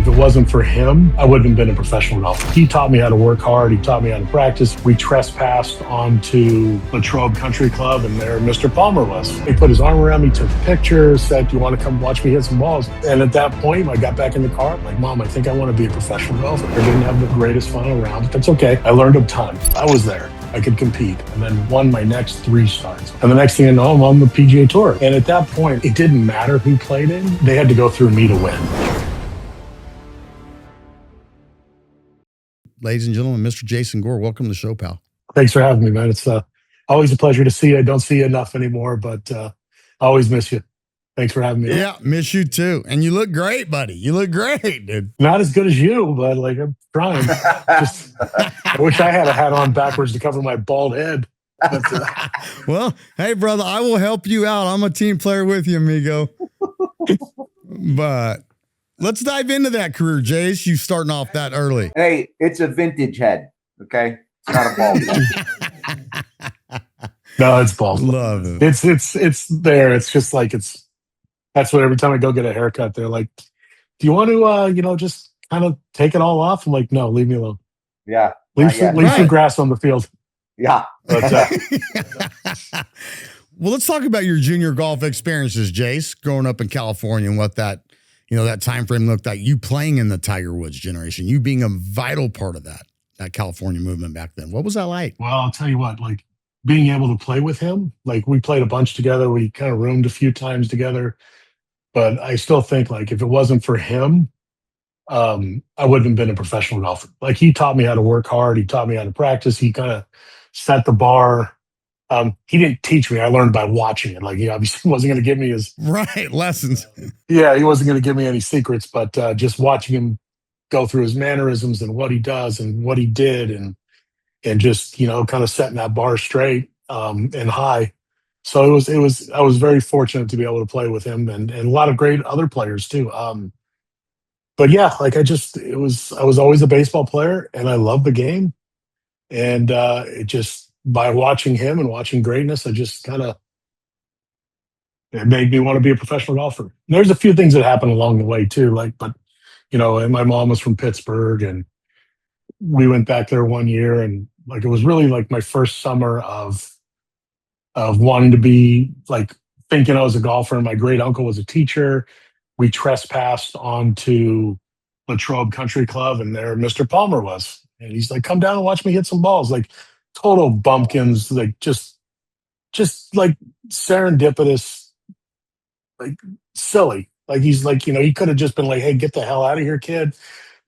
if it wasn't for him, I wouldn't have been a professional golfer. He taught me how to work hard. He taught me how to practice. We trespassed onto Latrobe Country Club, and there Mr. Palmer was. He put his arm around me, took a picture, said, "Do you want to come watch me hit some balls?" And at that point, I got back in the car. I'm like, "Mom, I think I want to be a professional golfer." I didn't have the greatest final round, but that's okay. I learned a ton. I was there. I could compete, and then won my next 3 starts. And the next thing I know, I'm on the PGA Tour. And at that point, it didn't matter who played in. They had to go through me to win. Ladies and gentlemen, Mr. Jason Gore, welcome to the show, pal. Thanks for having me, man. It's always a pleasure to see you. I don't see you enough anymore, but I always miss you. Thanks for having me. Yeah, miss you too. And you look great, buddy. You look great, dude. Not as good as you, but like I'm trying. Just, I wish I had a hat on backwards to cover my bald head. But, well, hey, brother, I will help you out. I'm a team player with you, amigo. But let's dive into that career, Jace. You starting off that early. Hey, it's a vintage head, okay? It's not a bald. No, it's bald. Love it. It's there. It's just like that's what every time I go get a haircut, they're like, "Do you want to just kind of take it all off?" I'm like, "No, leave me alone. Yeah. Leave some grass on the field." Yeah. But, well, let's talk about your junior golf experiences, Jace, growing up in California and what that time frame looked like. You playing in the Tiger Woods generation, you being a vital part of that California movement back then. What was that like? Well, I'll tell you what, like being able to play with him, like we played a bunch together. We kind of roomed a few times together, but I still think like if it wasn't for him, I wouldn't have been a professional golfer. Like he taught me how to work hard. He taught me how to practice. He kind of set the bar. He didn't teach me. I learned by watching it. Like he obviously wasn't going to give me his lessons. Yeah, he wasn't going to give me any secrets, but just watching him go through his mannerisms and what he does and what he did and just, kind of setting that bar straight and high. So I was very fortunate to be able to play with him and a lot of great other players too. But yeah, like I was always a baseball player and I love the game. And it just, by watching him and watching greatness, I just it made me want to be a professional golfer. And there's a few things that happened along the way too. And my mom was from Pittsburgh and we went back there one year and like, it was really like my first summer of wanting to be like thinking I was a golfer. And my great uncle was a teacher. We trespassed onto Latrobe Country Club and there Mr. Palmer was. And he's like, "Come down and watch me hit some balls." Like total bumpkins, like just like serendipitous, like silly. Like he's like, he could have just been like, "Hey, get the hell out of here, kid."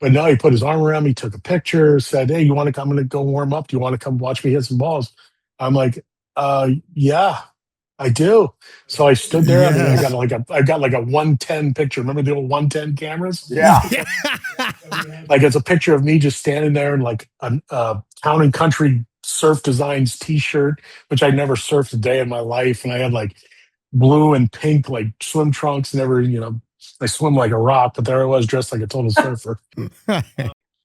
But no, he put his arm around me, took a picture, said, "Hey, you want to come and go warm up? Do you want to come watch me hit some balls?" I'm like, yeah, I do. So I stood there. Yes. I got like a 110 picture. Remember the old 110 cameras? Yeah. Like it's a picture of me just standing there in like a Town and Country Surf Designs t-shirt, which I'd never surfed a day in my life. And I had like blue and pink like swim trunks. Never, I swim like a rock, but there I was dressed like a total surfer.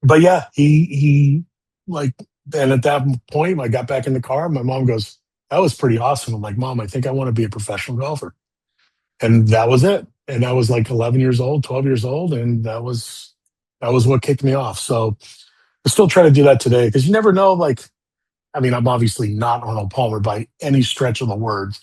But yeah, he like, and at that point I got back in the car. My mom goes, "That was pretty awesome." I'm like, "Mom, I think I want to be a professional golfer." And that was it. And I was like 11 years old, 12 years old. And that was what kicked me off. So I still try to do that today because you never know. Like, I mean, I'm obviously not Arnold Palmer by any stretch of the words,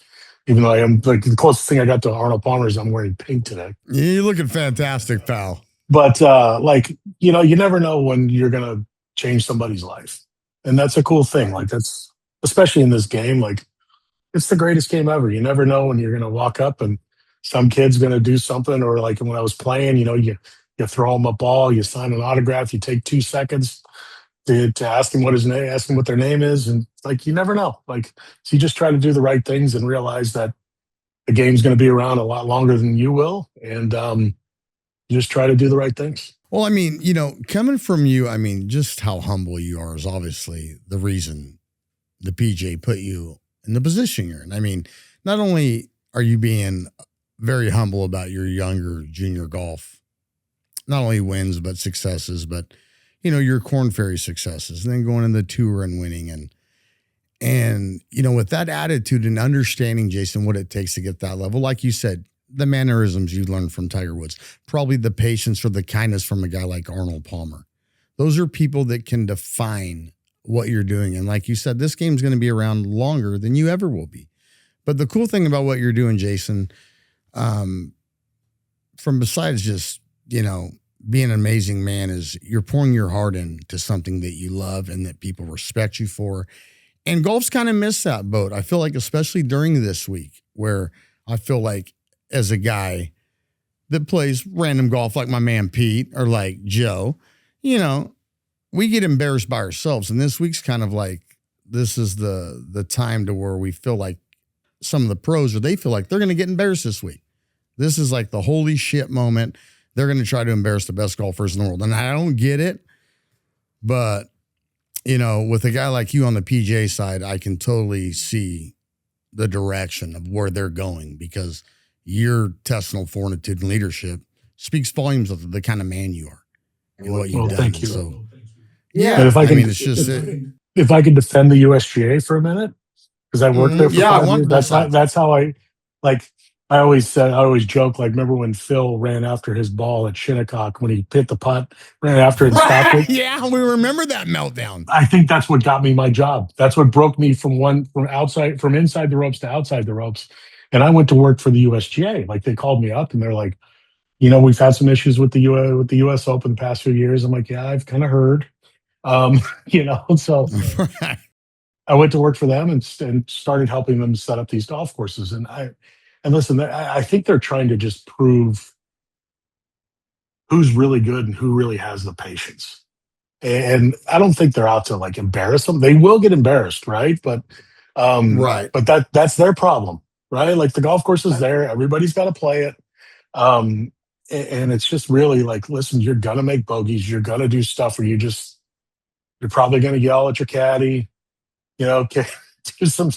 even though I am like the closest thing I got to Arnold Palmer is I'm wearing pink today. You're looking fantastic, pal. But you never know when you're going to change somebody's life. And that's a cool thing. Like that's, especially in this game, like it's the greatest game ever. You never know when you're going to walk up and some kid's going to do something, or like when I was playing, you throw him a ball, you sign an autograph, you take 2 seconds to ask him ask him what their name is. And like, you never know. Like, so you just try to do the right things and realize that the game's going to be around a lot longer than you will. And you just try to do the right things. Well, I mean, coming from you, I mean, just how humble you are is obviously the reason the PGA put you in the position you're in. I mean, not only are you being very humble about your younger junior golf, not only wins, but successes, but, your Corn Ferry successes, and then going in the tour and winning. And with that attitude and understanding, Jason, what it takes to get that level, like you said, the mannerisms you learned from Tiger Woods, probably the patience or the kindness from a guy like Arnold Palmer. Those are people that can define what you're doing. And like you said, this game's going to be around longer than you ever will be. But the cool thing about what you're doing, Jason, from besides just, being an amazing man, is you're pouring your heart into something that you love and that people respect you for. And golf's kind of missed that boat. I feel like, especially during this week, where I feel like as a guy that plays random golf like my man Pete or like Joe, we get embarrassed by ourselves. And this week's kind of like, this is the time to where we feel like some of the pros, or they feel like they're going to get embarrassed this week. This is like the holy shit moment. They're going to try to embarrass the best golfers in the world. And I don't get it, but with a guy like you on the PGA side, I can totally see the direction of where they're going, because your intestinal fortitude and leadership speaks volumes of the kind of man you are and what you've done. Thank you. So, yeah, if I can defend the USGA for a minute, because I worked there for 5 years. That's how I like. I always joke, like, remember when Phil ran after his ball at Shinnecock when he hit the putt, ran after it and stopped it? Yeah, we remember that meltdown. I think that's what got me my job. That's what broke me from inside the ropes to outside the ropes. And I went to work for the USGA. Like, they called me up and they're like, we've had some issues with the US Open the past few years. I'm like, yeah, I've kind of heard. So I went to work for them and started helping them set up these golf courses. And listen, I think they're trying to just prove who's really good and who really has the patience. And I don't think they're out to like embarrass them. They will get embarrassed, right? But right. But that's their problem, right? Like, the golf course is there. Everybody's got to play it. And it's just really like, listen, you're gonna make bogeys. You're gonna do stuff where you're probably gonna yell at your caddy. Do some.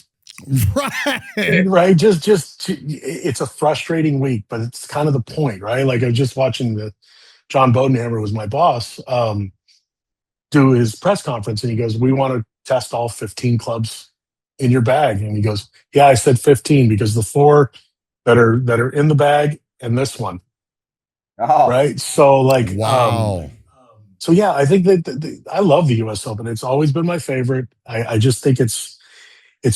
Right. Just it's a frustrating week, but it's kind of the point, right? Like, I was just watching John Bodenhammer, was my boss, do his press conference, and he goes, "We want to test all 15 clubs in your bag." And he goes, "Yeah, I said 15 because the 4 that are in the bag and this one." Oh. Right. So like, wow. So yeah, I think that I love the US Open. It's always been my favorite. I just think it's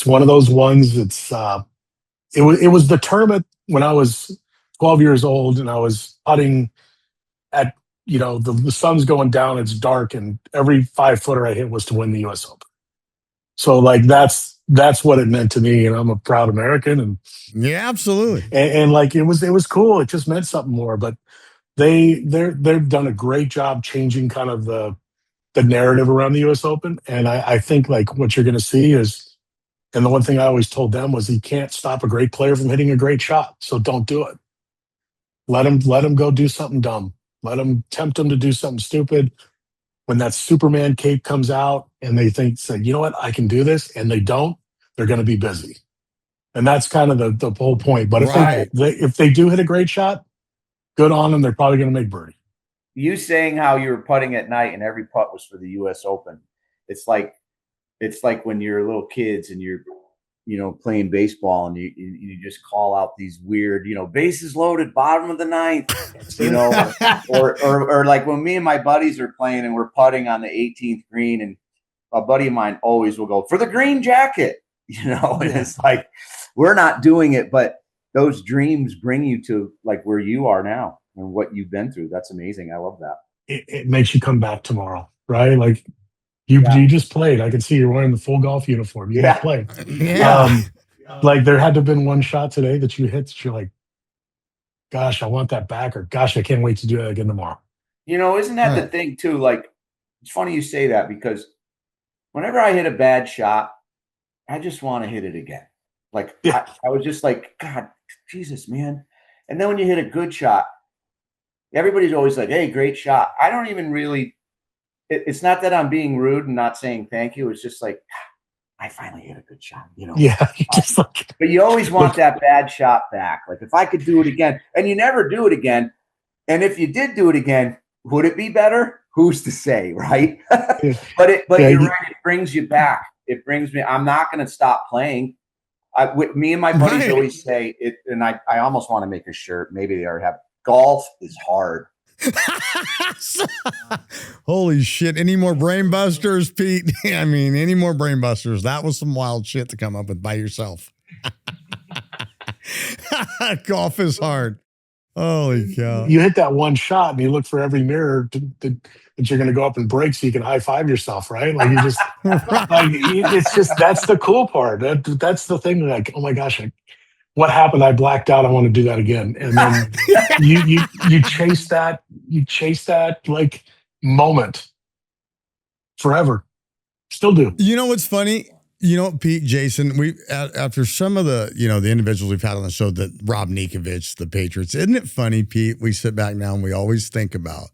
one of those ones. It was the tournament when I was 12 years old and I was putting at, the sun's going down, it's dark, and every 5-footer I hit was to win the US Open. So like, that's what it meant to me. And I'm a proud American, and yeah, absolutely. And like, it was cool. It just meant something more, but they've done a great job changing kind of the narrative around the US Open. And I think like what you're going to see is, and the one thing I always told them was, you can't stop a great player from hitting a great shot. So don't do it. Let him go do something dumb. Let him tempt him to do something stupid. When that Superman cape comes out and they say, you know what, I can do this, and they don't, they're going to be busy. And that's kind of the whole point. But if they do hit a great shot, good on them. They're probably going to make birdie. You saying how you were putting at night and every putt was for the US Open. It's like when you're little kids and you're, playing baseball and you just call out these weird, bases loaded, bottom of the ninth, or like when me and my buddies are playing and we're putting on the 18th green, and a buddy of mine always will go for the green jacket, and it's like, we're not doing it, but those dreams bring you to like where you are now and what you've been through. That's amazing. I love that. It makes you come back tomorrow, right? Like, you just played. I can see you're wearing the full golf uniform. You just played. Yeah. Like, there had to have been one shot today that you hit that you're like, gosh, I want that back, or gosh, I can't wait to do that again tomorrow. Isn't that the thing too? Like, it's funny you say that, because whenever I hit a bad shot, I just want to hit it again. Like, I was just like, God, Jesus, man. And then when you hit a good shot, everybody's always like, hey, great shot. I don't even really, it's not that I'm being rude and not saying thank you. It's just like, I finally hit a good shot, Yeah. Just like, but you always want that bad shot back. Like, if I could do it again, and you never do it again. And if you did do it again, would it be better? Who's to say, right? But you're right. It brings you back. It brings me, I'm not going to stop playing. Me and my buddies Right. always say it, and I almost want to make a shirt. Maybe they already have. Golf is hard. Holy shit. Any more brain busters, Pete? I mean, any more brain busters? That was some wild shit to come up with by yourself. Golf is hard. Holy cow. You hit that one shot and you look for every mirror that you're going to go up and break so you can high five yourself, right? Like you just, like it's just, that's the cool part. That's the thing. Like, oh my gosh, what happened? I blacked out. I want to do that again. And then you chase that like moment forever. Still do. You know what's funny? You know, Pete, Jason, we after some of the, the individuals we've had on the show, that Rob Nikovich, the Patriots, isn't it funny, Pete? We sit back now and we always think about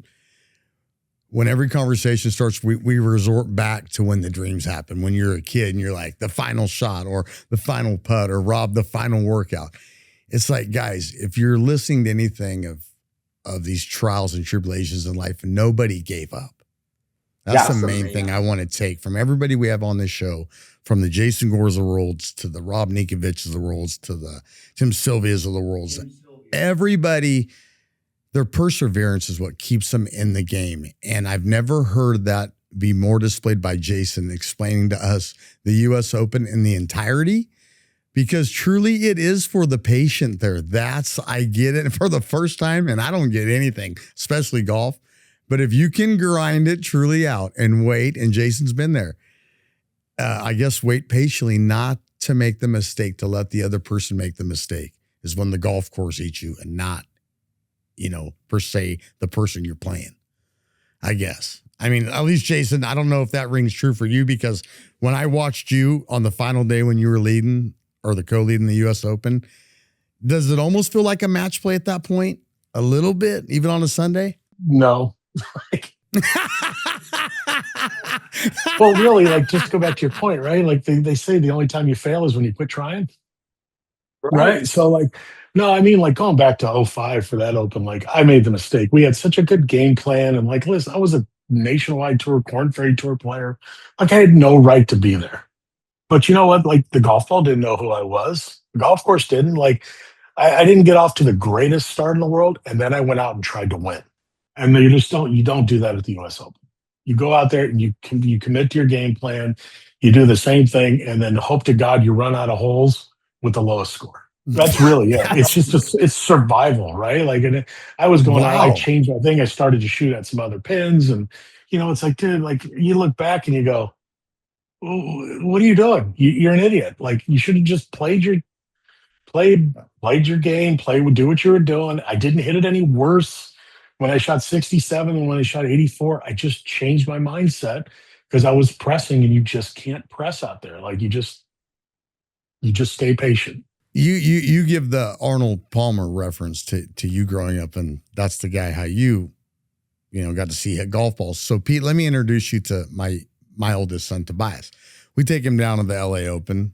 when every conversation starts, we resort back to when the dreams happen, when you're a kid and you're like the final shot or the final putt or Rob, the final workout. It's like, guys, if you're listening to anything of these trials and tribulations in life, nobody gave up. That's the main thing I want to take from everybody we have on this show, from the Jason Gores of the worlds to the Rob Nikoviches of the worlds to the Tim Sylvias of the worlds. Everybody, their perseverance is what keeps them in the game. And I've never heard that be more displayed by Jason explaining to us the U.S. Open in the entirety, because truly it is for the patient there. I get it for the first time, and I don't get anything, especially golf. But if you can grind it truly out and wait, and Jason's been there, I guess wait patiently, not to make the mistake, to let the other person make the mistake, is when the golf course eats you, and not, per se, the person you're playing, I guess. I mean, at least, Jason, I don't know if that rings true for you, because when I watched you on the final day when you were leading or the co-leading the U.S. Open, does it almost feel like a match play at that point? A little bit, even on a Sunday? No. Well, really, like, just go back to your point, right? Like they say the only time you fail is when you quit trying. Right. So, like, no, I mean, like, going back to '05 for that Open, like, I made the mistake. We had such a good game plan. And, like, listen, I was a nationwide tour, Corn Ferry Tour player. Like, I had no right to be there. But you know what? Like, the golf ball didn't know who I was. The golf course didn't. Like, I didn't get off to the greatest start in the world. And then I went out and tried to win. And you don't do that at the U.S. Open. You go out there and you commit to your game plan. You do the same thing, and then hope to God you run out of holes with the lowest score. That's really it. It's just it's survival, right? Like, and I was going out, I changed my thing. I started to shoot at some other pins, and it's like, dude, like, you look back and you go, oh, what are you doing? You're an idiot. Like, you should have just played your game, do what you were doing. I didn't hit it any worse when I shot 67 and when I shot 84. I just changed my mindset because I was pressing, and you just can't press out there. Like, you just stay patient. You give the Arnold Palmer reference to you growing up, and that's the guy how you got to see hit golf balls. So, Pete, let me introduce you to my oldest son, Tobias. We take him down to the LA Open.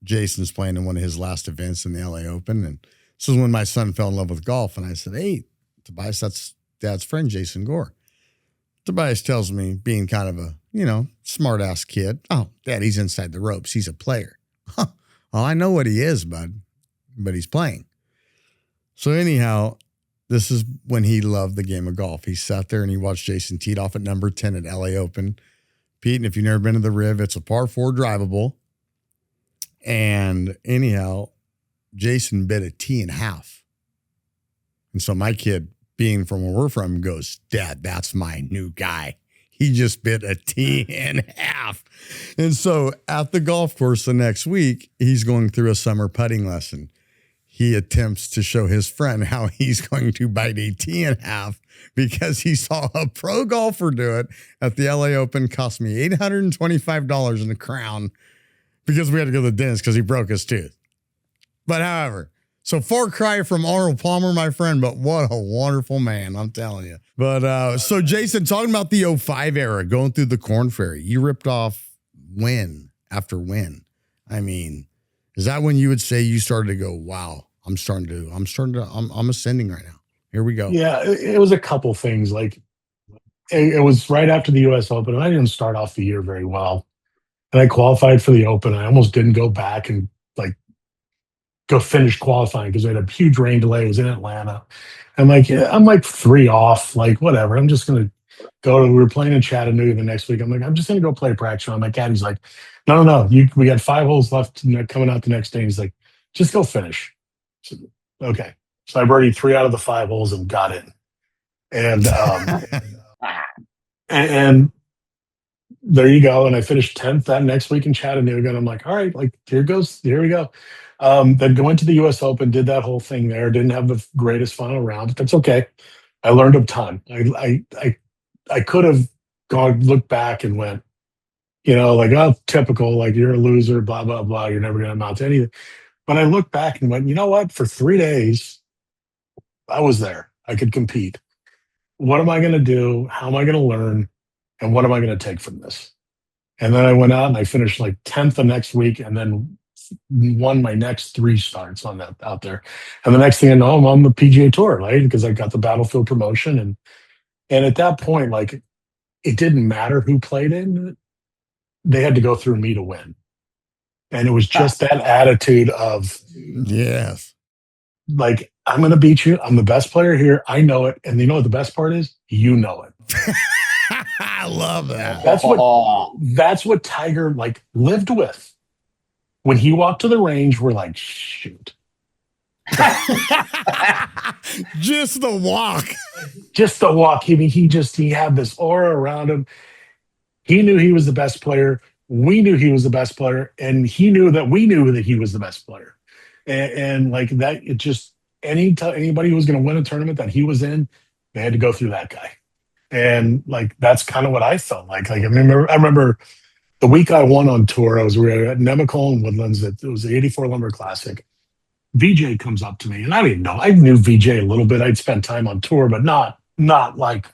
Jason's playing in one of his last events in the LA Open, and this is when my son fell in love with golf. And I said, "Hey, Tobias, that's Dad's friend, Jason Gore." Tobias tells me, being kind of a, smart ass kid, "Oh, Dad, he's inside the ropes. He's a player." Huh. Well, I know what he is, bud, but he's playing. So anyhow, this is when he loved the game of golf. He sat there and he watched Jason teed off at number 10 at LA Open. Pete, and if you've never been to the Riv, it's a par 4 drivable. And anyhow, Jason bid a tee and a half. And so my kid, being from where we're from, goes, "Dad, that's my new guy. He just bid a tee and a half." And so at the golf course the next week, he's going through a summer putting lesson. He attempts to show his friend how he's going to bite a tee and a half because he saw a pro golfer do it at the LA Open. Cost me $825 in a crown because we had to go to the dentist because he broke his tooth. But however, so far cry from Arnold Palmer, my friend, but what a wonderful man, I'm telling you. But so Jason, talking about the '05 era, going through the Corn Ferry, you ripped off win after win. I mean, is that when you would say you started to go, wow, I'm ascending right now. Here we go. Yeah, it was a couple things. Like, it was right after the U.S. Open, and I didn't start off the year very well. And I qualified for the Open. I almost didn't go back and, like, go finish qualifying because we had a huge rain delay. It was in Atlanta. I'm like, yeah, I'm like 3 off, like whatever. I'm just gonna go to. We were playing in Chattanooga the next week. I'm like, I'm just gonna go play practice round. My caddy's like, no. We got 5 holes left coming out the next day. He's like, just go finish. So, okay. So I birdied 3 out of the 5 holes and got in. And and there you go. And I finished 10th that next week in Chattanooga. And I'm like, all right, like here we go. Then going to the US Open, did that whole thing there. Didn't have the greatest final round, but that's okay. I learned a ton. I could have gone, looked back and went, like, oh, typical, like you're a loser, blah, blah, blah. You're never going to amount to anything. But I looked back and went, you know what? For 3 days, I was there. I could compete. What am I going to do? How am I going to learn? And what am I going to take from this? And then I went out and I finished like 10th the next week and then won my next 3 starts on that out there. And the next thing I know, I'm on the PGA Tour, right? Because I got the Battlefield promotion. And at that point, like it didn't matter who played in, they had to go through me to win. And it was just that attitude of, yes, like, I'm going to beat you. I'm the best player here. I know it. And you know what the best part is? You know it. I love that. That's what Tiger like lived with. When he walked to the range, we're like, shoot. Just the walk. Just the walk. I mean, he had this aura around him. He knew he was the best player. We knew he was the best player, and he knew that we knew that he was the best player. And like that, it just anybody who was going to win a tournament that he was in, they had to go through that guy. And like that's kind of what I felt like. Like I remember the week I won on tour, we were at Nemacolin and Woodlands. It was the '84 Lumber Classic. VJ comes up to me, and I didn't know. I knew VJ a little bit. I'd spent time on tour, but not like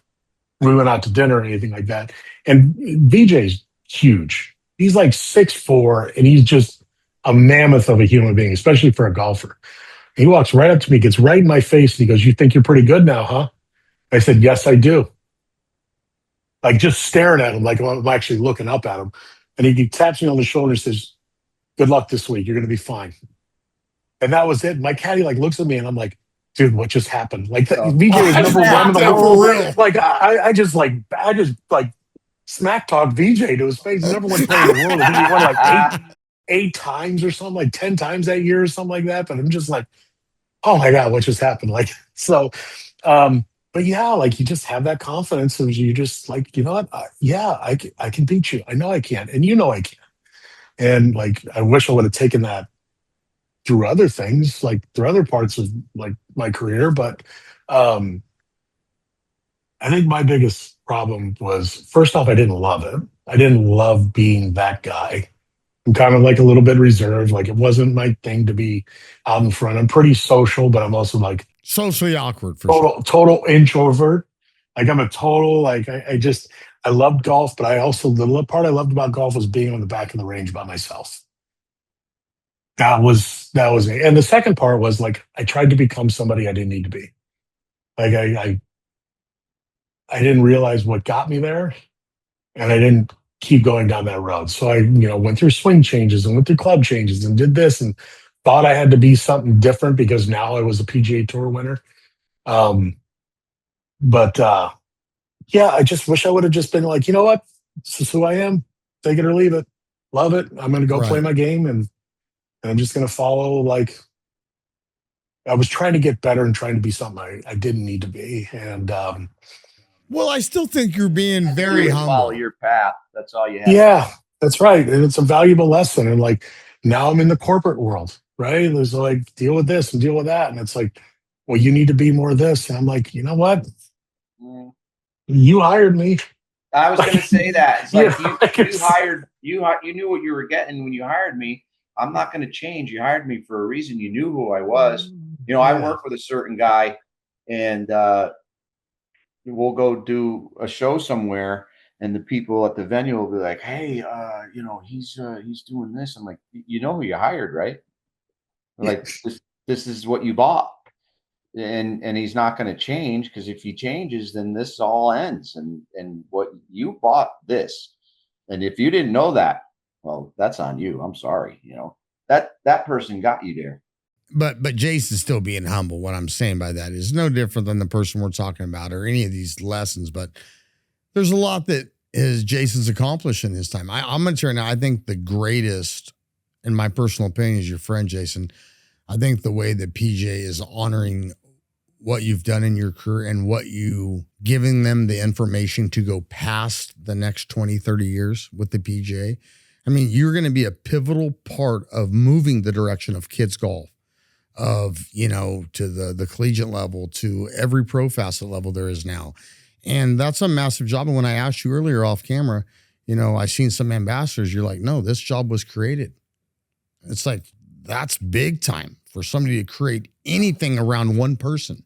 we went out to dinner or anything like that. And VJ's huge. He's like 6'4", and he's just a mammoth of a human being, especially for a golfer. He walks right up to me, gets right in my face, and he goes, "You think you're pretty good now, huh?" I said, "Yes, I do." Like just staring at him, like I'm actually looking up at him. And he taps me on the shoulder and says, "Good luck this week. You're going to be fine." And that was it. My caddy like looks at me and I'm like, dude, what just happened? Like VJ was number one in the world. Like I just smack talk VJ to his face. Number one player in the world. I think he won like eight times or something, like 10 times that year or something like that. But I'm just like, oh my God, what just happened? Like, so, but yeah, like you just have that confidence and you just like, you know what? I can beat you. I know I can. And you know I can. And like, I wish I would have taken that through other things, like through other parts of like my career. But I think my biggest problem was, first off, I didn't love it. I didn't love being that guy. I'm kind of like a little bit reserved. Like it wasn't my thing to be out in front. I'm pretty social, but I'm also like socially awkward for total introvert. Like I'm a total, like I loved golf, but I also, the part I loved about golf was being on the back of the range by myself. That was me. And the second part was like I tried to become somebody I didn't need to be. Like I didn't realize what got me there, and I didn't keep going down that road. So I, went through swing changes and went through club changes and did this and thought I had to be something different because now I was a PGA Tour winner. But yeah, I just wish I would have just been like, you know what? This is who I am. Take it or leave it. Love it. I'm going to go play my game and I'm just going to follow. Like I was trying to get better and trying to be something I didn't need to be. And well, I still think you're being very humble. Follow your path. That's all you have. Yeah, that's right. And it's a valuable lesson. And like now I'm in the corporate world, right? There's like deal with this and deal with that. And it's like, well, you need to be more this. And I'm like, you know what? You hired me. I was going to say that. It's like you knew what you were getting when you hired me. I'm not going to change. You hired me for a reason. You knew who I was. I work with a certain guy and we'll go do a show somewhere and the people at the venue will be like, "Hey, he's doing this." I'm like, "You know who you hired, right? Like this is what you bought." And he's not going to change, because if he changes, then this all ends. And what you bought this, and if you didn't know that, well, that's on you. I'm sorry. That person got you there. but Jason's still being humble. What I'm saying by that is no different than the person we're talking about or any of these lessons. But there's a lot that is Jason's accomplished in his time. I'm going to turn out. I think the greatest, in my personal opinion, is your friend Jason. I think the way that PJ is honoring what you've done in your career and what you giving them the information to go past the next 20, 30 years with the PGA. I mean, you're going to be a pivotal part of moving the direction of kids golf, of, to the collegiate level, to every pro facet level there is now. And that's a massive job. And when I asked you earlier off camera, I seen some ambassadors, you're like, no, this job was created. It's like, that's big time for somebody to create anything around one person.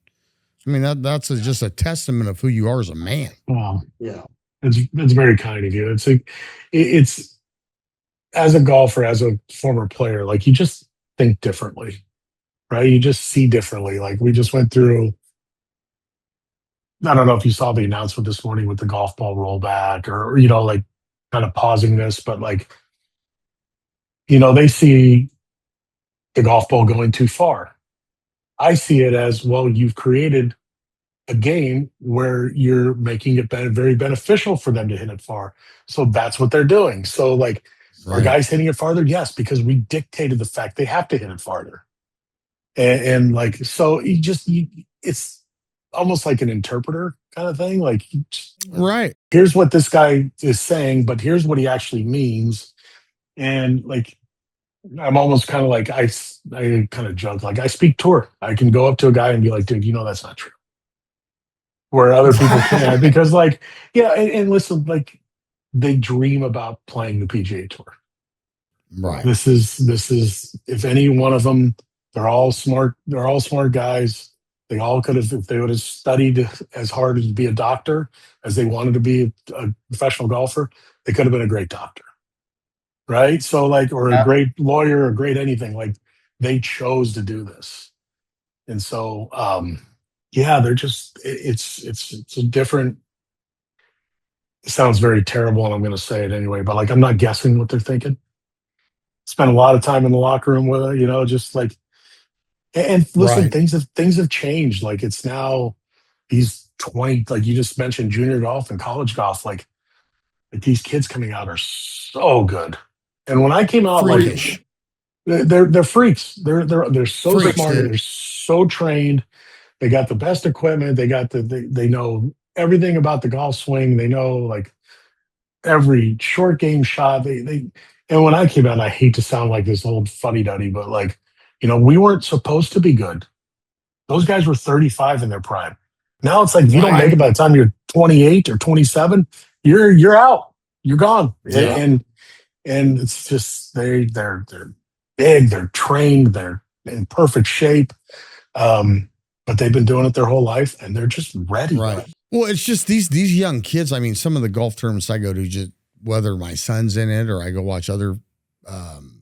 I mean, that's just a testament of who you are as a man. Wow. Yeah. It's very kind of you. It's as a golfer, as a former player, like you just think differently, right? You just see differently. Like we just went through, I don't know if you saw the announcement this morning with the golf ball rollback or, like kind of pausing this, but like, they see the golf ball going too far. I see it as, well, you've created a game where you're making it very beneficial for them to hit it far. So that's what they're doing. So like, right. Are guys hitting it farther? Yes, because we dictated the fact they have to hit it farther. And like, so it's almost like an interpreter kind of thing. Like, right. Here's what this guy is saying, but here's what he actually means. And like, I'm almost kind of like, I kind of joke, like I speak tour. I can go up to a guy and be like, dude, that's not true. Where other people can't, because like, yeah. And listen, like they dream about playing the PGA Tour. Right. This is, if any one of them, they're all smart guys. They all could have, if they would have studied as hard to be a doctor as they wanted to be a professional golfer, they could have been a great doctor. Right. So like, or a great lawyer, or great anything, like they chose to do this. And so, they're just, it's a different, it sounds very terrible and I'm going to say it anyway, but like, I'm not guessing what they're thinking. Spent a lot of time in the locker room with it, just like, and listen, right. things have changed. Like it's now these 20, like you just mentioned, junior golf and college golf, like these kids coming out are so good. And when I came out, freakish. Like they're freaks. They're so freaks, smart. Dude. They're so trained. They got the best equipment. They got they know everything about the golf swing. They know like every short game shot. And when I came out, I hate to sound like this old fuddy duddy, but like, we weren't supposed to be good. Those guys were 35 in their prime. Now it's like if you don't make it by the time you're 28 or 27, you're out. You're gone. Yeah. And it's just they're big, they're trained, they're in perfect shape. But they've been doing it their whole life and they're just ready. Right. Well, it's just these young kids. I mean, some of the golf tournaments I go to, just whether my son's in it or I go watch other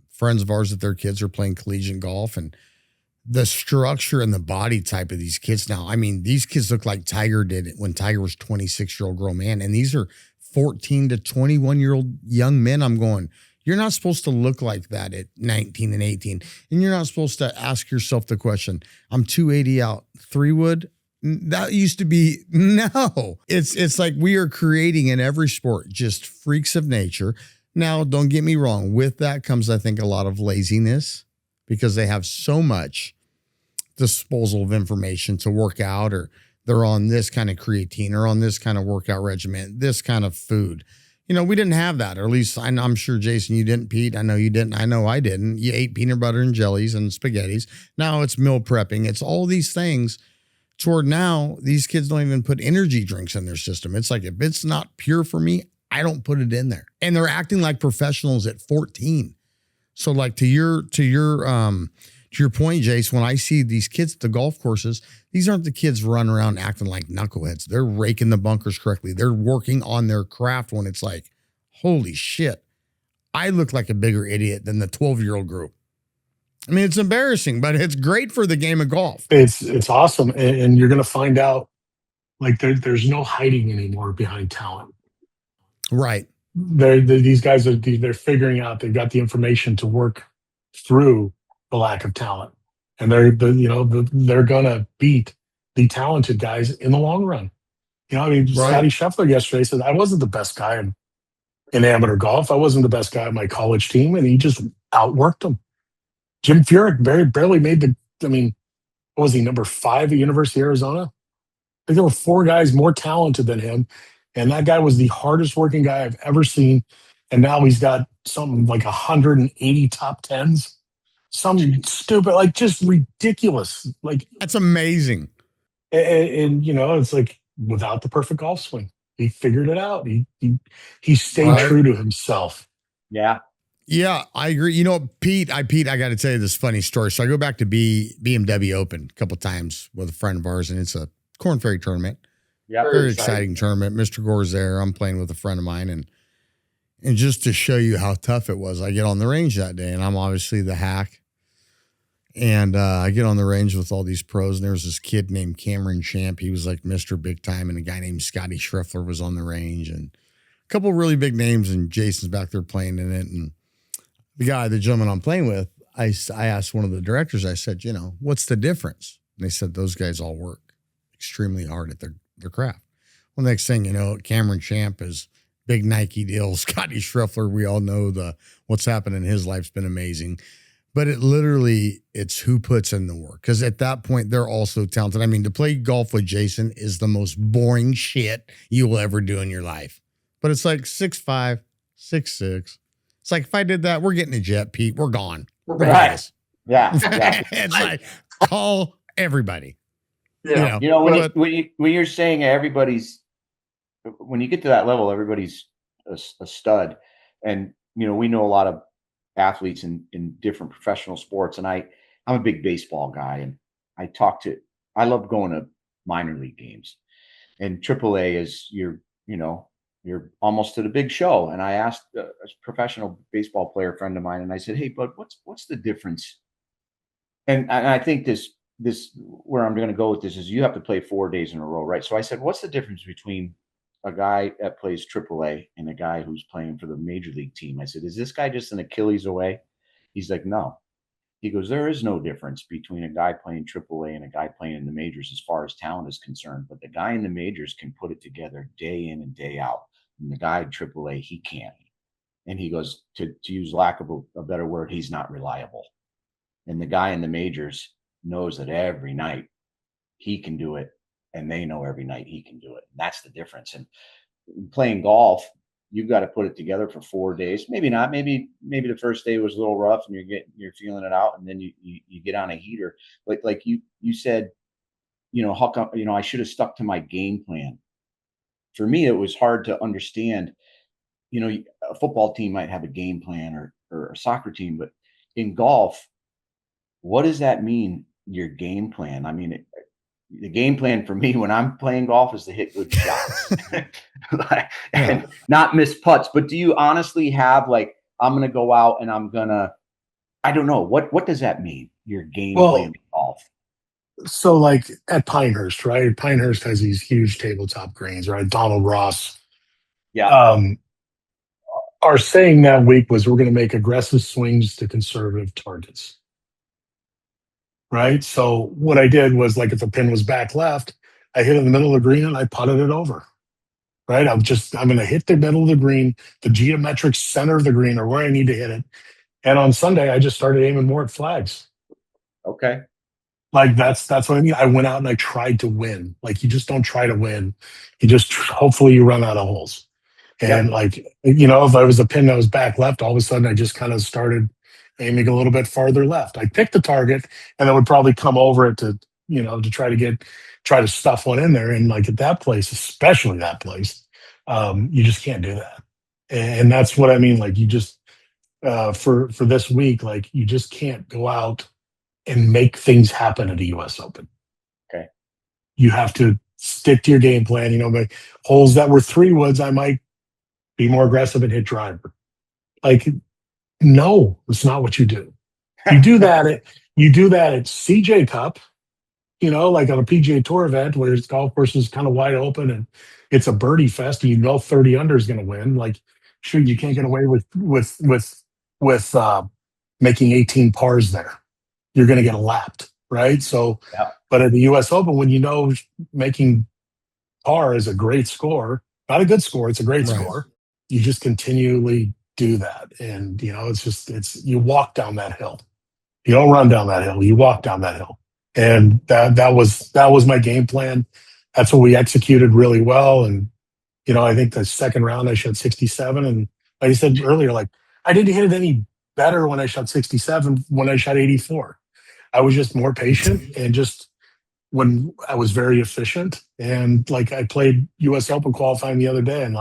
friends of ours that their kids are playing collegiate golf, and the structure and the body type of these kids now. I mean, these kids look like Tiger did when Tiger was 26-year-old grown man. And these are 14 to 21-year-old young men. I'm going, you're not supposed to look like that at 19 and 18. And you're not supposed to ask yourself the question, I'm 280 out, 3-wood. That used to be, no. It's like we are creating in every sport just freaks of nature. Now, don't get me wrong. With that comes, I think, a lot of laziness because they have so much disposal of information to work out, or they're on this kind of creatine or on this kind of workout regimen, this kind of food. We didn't have that, or at least I'm sure, Jason, you didn't, Pete. I know you didn't. I know I didn't. You ate peanut butter and jellies and spaghettis. Now it's meal prepping. It's all these things. Toward now, these kids don't even put energy drinks in their system. It's like, if it's not pure for me, I don't put it in there. And they're acting like professionals at 14. So like to your point, Jace, when I see these kids at the golf courses, these aren't the kids running around acting like knuckleheads. They're raking the bunkers correctly. They're working on their craft when it's like, holy shit, I look like a bigger idiot than the 12-year-old group. I mean, it's embarrassing, but it's great for the game of golf. It's awesome. And you're going to find out like there's no hiding anymore behind talent. Right. These guys they're figuring out, they've got the information to work through the lack of talent. and they're gonna beat the talented guys in the long run. I mean, Right. Scotty Scheffler yesterday said I wasn't the best guy in amateur golf. I wasn't the best guy on my college team, and he just outworked them. Jim Furyk barely made the. I mean, what was he, number 5 at University of Arizona? I think there were 4 guys more talented than him, and that guy was the hardest working guy I've ever seen. And now he's got something like 180 top tens, some stupid, like just ridiculous. Like That's amazing. and it's like without the perfect golf swing, he figured it out. He stayed Right. true to himself. Yeah. Yeah, I agree. Pete, I got to tell you this funny story. So I go back to BMW Open a couple times with a friend of ours, and it's a Corn Ferry tournament. Yeah. Very exciting tournament. Mr. Gore's there. I'm playing with a friend of mine, and just to show you how tough it was, I get on the range that day, and I'm obviously the hack. And I get on the range with all these pros, and there was this kid named Cameron Champ. He was like Mr. Big Time, and a guy named Scotty Scheffler was on the range, and a couple really big names, and Jason's back there playing in it, and the gentleman I'm playing with, I asked one of the directors, I said, what's the difference? And they said, those guys all work extremely hard at their craft. Well, next thing you know, Cameron Champ is big Nike deal. Scotty Scheffler, we all know what's happened in his life's been amazing. But it's who puts in the work. Because at that point, they're also talented. I mean, to play golf with Jason is the most boring shit you will ever do in your life. But it's like 6'5", 6'6". It's like, if I did that, we're getting a jet, Pete. We're gone. Right. Yeah. It's like, call everybody. Yeah. When you're saying when you get to that level, everybody's a stud. And, we know a lot of athletes in different professional sports. And I'm a big baseball guy, and I love going to minor league games, and AAA is you're almost to the big show. And I asked a professional baseball player friend of mine, and I said, hey, bud, what's the difference? And I think this where I'm going to go with this is you have to play 4 days in a row, right? So I said, what's the difference between a guy that plays AAA and a guy who's playing for the major league team? I said, is this guy just an Achilles away? He's like, no. He goes, there is no difference between a guy playing AAA and a guy playing in the majors as far as talent is concerned. But the guy in the majors can put it together day in and day out. And the guy in AAA, he can't. And he goes, to use lack of a better word, he's not reliable. And the guy in the majors knows that every night he can do it, and they know every night he can do it. And that's the difference. And playing golf, you've got to put it together for 4 days. Maybe not. Maybe the first day was a little rough, and you're feeling it out, and then you get on a heater. Like you said, how come, I should have stuck to my game plan. For me, it was hard to understand. A football team might have a game plan or a soccer team, but in golf, what does that mean? Your game plan? I mean, the game plan for me when I'm playing golf is to hit good shots and not miss putts. But do you honestly have I'm going to go out and I don't know. What does that mean? Your game plan in golf? So like at Pinehurst, right? Pinehurst has these huge tabletop greens, right? Donald Ross. Yeah. Our saying that week was we're going to make aggressive swings to conservative targets. Right. So what I did was, like, if the pin was back left, I hit it in the middle of the green and I putted it over. Right. I'm going to hit the middle of the green, the geometric center of the green, or where I need to hit it. And on Sunday, I just started aiming more at flags. Okay. Like that's what I mean. I went out and I tried to win. Like, you just don't try to win. You just hopefully you run out of holes. And if I was a pin that was back left, all of a sudden I just kind of started aiming a little bit farther left. I picked the target and then would probably come over it to try to stuff one in there. And like at that place, especially that place, you just can't do that. And that's what I mean. Like, you just, for this week, like, you just can't go out and make things happen at a US Open. Okay. You have to stick to your game plan. But holes that were 3 woods, I might be more aggressive and hit driver. Like, no, it's not what you do. You do that at CJ Cup, like on a PGA Tour event where the golf course is kind of wide open and it's a birdie fest, and 30 under is going to win. Like, sure, you can't get away with making 18 pars there. you're going to get lapped, right? So, Yeah. but at the U.S. Open, when you know making par is a great score, not a good score, it's a great Right. score. You just continually do that, and it's you walk down that hill. You don't run down that hill. You walk down that hill, and that was my game plan. That's what we executed really well, and I think the second round I shot 67, and like I said earlier, like I didn't hit it any better when I shot 67 when I shot 84. I was just more patient and just when I was very efficient. And like I played US Open qualifying the other day and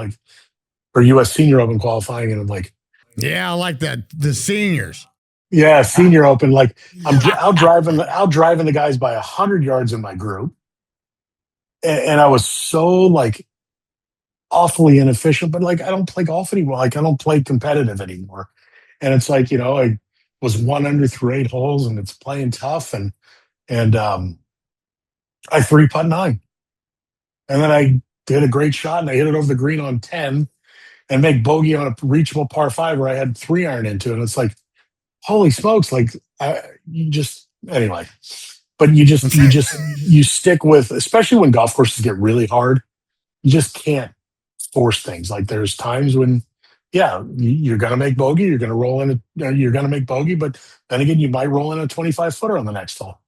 or US Senior Open qualifying. And I'm like, Yeah, I like that. The seniors. yeah, Senior Open. Like I'm out driving the guys by 100 yards in my group. And I was so like awfully inefficient, but like I don't play golf anymore. Like I don't play competitive anymore. And it's like, I was 1 under through 8 holes and it's playing tough. And I 3-putt 9. And then I did a great shot and I hit it over the green on 10 and make bogey on a reachable par 5 where I had 3-iron into it. And it's like, holy smokes. Like anyway, but you stick with, especially when golf courses get really hard, you just can't force things. Like there's times when, yeah, you're going to make bogey, you're going to roll in, you're going to make bogey, but then again, you might roll in a 25 footer on the next hole.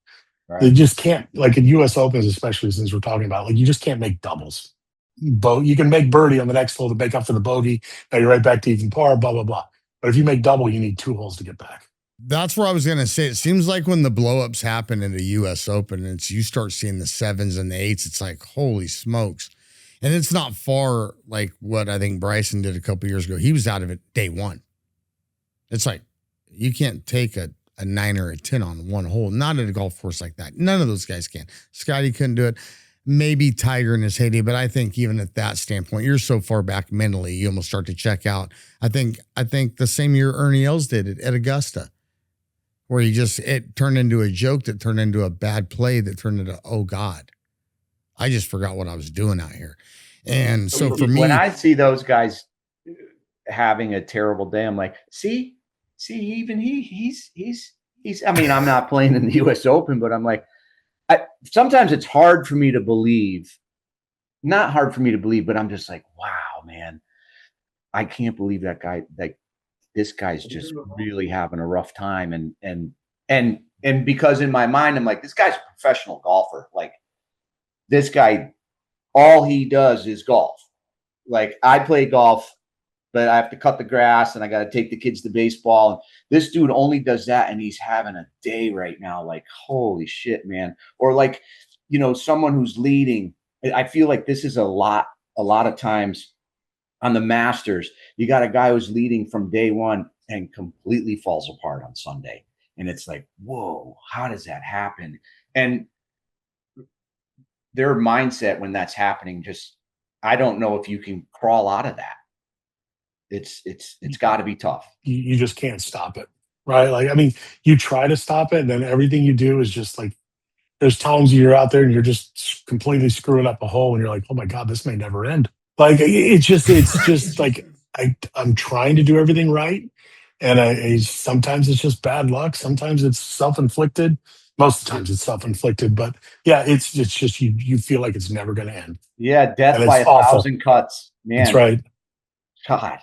Right. They just can't, like in US Opens, especially since we're talking about, like you just can't make doubles. You can make birdie on the next hole to make up for the bogey. Now you're right back to even par, blah, blah, blah. But if you make double, you need 2 holes to get back. That's where I was going to say. It seems like when the blowups happen in the U.S. Open, you start seeing the 7s and the 8s. It's like, holy smokes. And it's not far like what I think Bryson did a couple years ago. He was out of it day 1. It's like, you can't take a 9 or a 10 on one hole, not at a golf course like that. None of those guys can. Scotty couldn't do it. Maybe Tiger in his heyday, but I think even at that standpoint, you're so far back mentally, you almost start to check out. I think the same year Ernie Els did it at Augusta, where it turned into a joke that turned into a bad play that turned into, oh God, I just forgot what I was doing out here. And so for me, when I see those guys having a terrible day, I'm like, see, even he's. I mean, I'm not playing in the U.S. Open, but I'm like, sometimes it's hard for me to believe. Not hard for me to believe, but I'm just like, wow, man, I can't believe that guy. Like, this guy's just really having a rough time, and because in my mind, I'm like, this guy's a professional golfer. Like, this guy, all he does is golf. Like, I play golf, but I have to cut the grass and I got to take the kids to baseball. And this dude only does that, and he's having a day right now. Like, holy shit, man. Or like, someone who's leading. I feel like this is a lot of times on the Masters. You got a guy who's leading from day 1 and completely falls apart on Sunday. And it's like, whoa, how does that happen? And their mindset when that's happening, I don't know if you can crawl out of that. It's got to be tough. You just can't stop it, right? Like, I mean, you try to stop it, and then everything you do is just like, there's times you're out there and you're just completely screwing up a hole, and you're like, oh my God, this may never end. Like, it's just like, I'm trying to do everything right. And sometimes it's just bad luck. Sometimes it's self-inflicted. Most of the times it's self-inflicted, but yeah, it's just, you feel like it's never going to end. Yeah. Death by 1,000 cuts, man. That's right. God.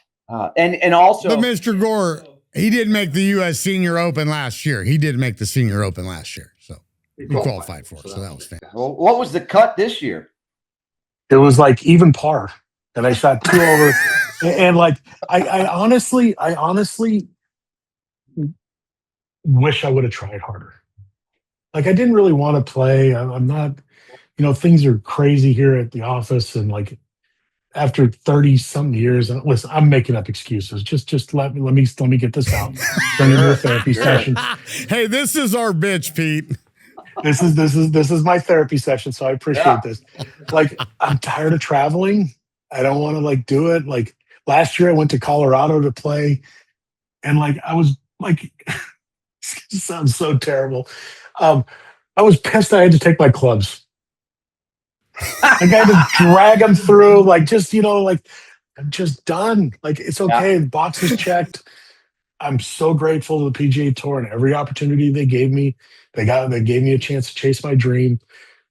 And also, but Mr. Gore, he did make the U.S. Senior Open last year. He did make the Senior Open last year, so he qualified for it. So that was fantastic. Well, what was the cut this year? It was like even par, and I shot 2 over. And like, I honestly wish I would have tried harder. Like, I didn't really want to play. I'm not, things are crazy here at the office, and like, after 30 something years, and listen, I'm making up excuses. Just let me get this out. Turn into a therapy session. Hey, this is our bitch, Pete. This is my therapy session, so I appreciate this. Like, I'm tired of traveling. I don't want to like do it. Like, last year I went to Colorado to play, and like I was like, it sounds so terrible. I was pissed I had to take my clubs. I had to drag them through, like, just, like, I'm just done. Like, it's okay. The box is checked. I'm so grateful to the PGA Tour and every opportunity they gave me. They gave me a chance to chase my dream.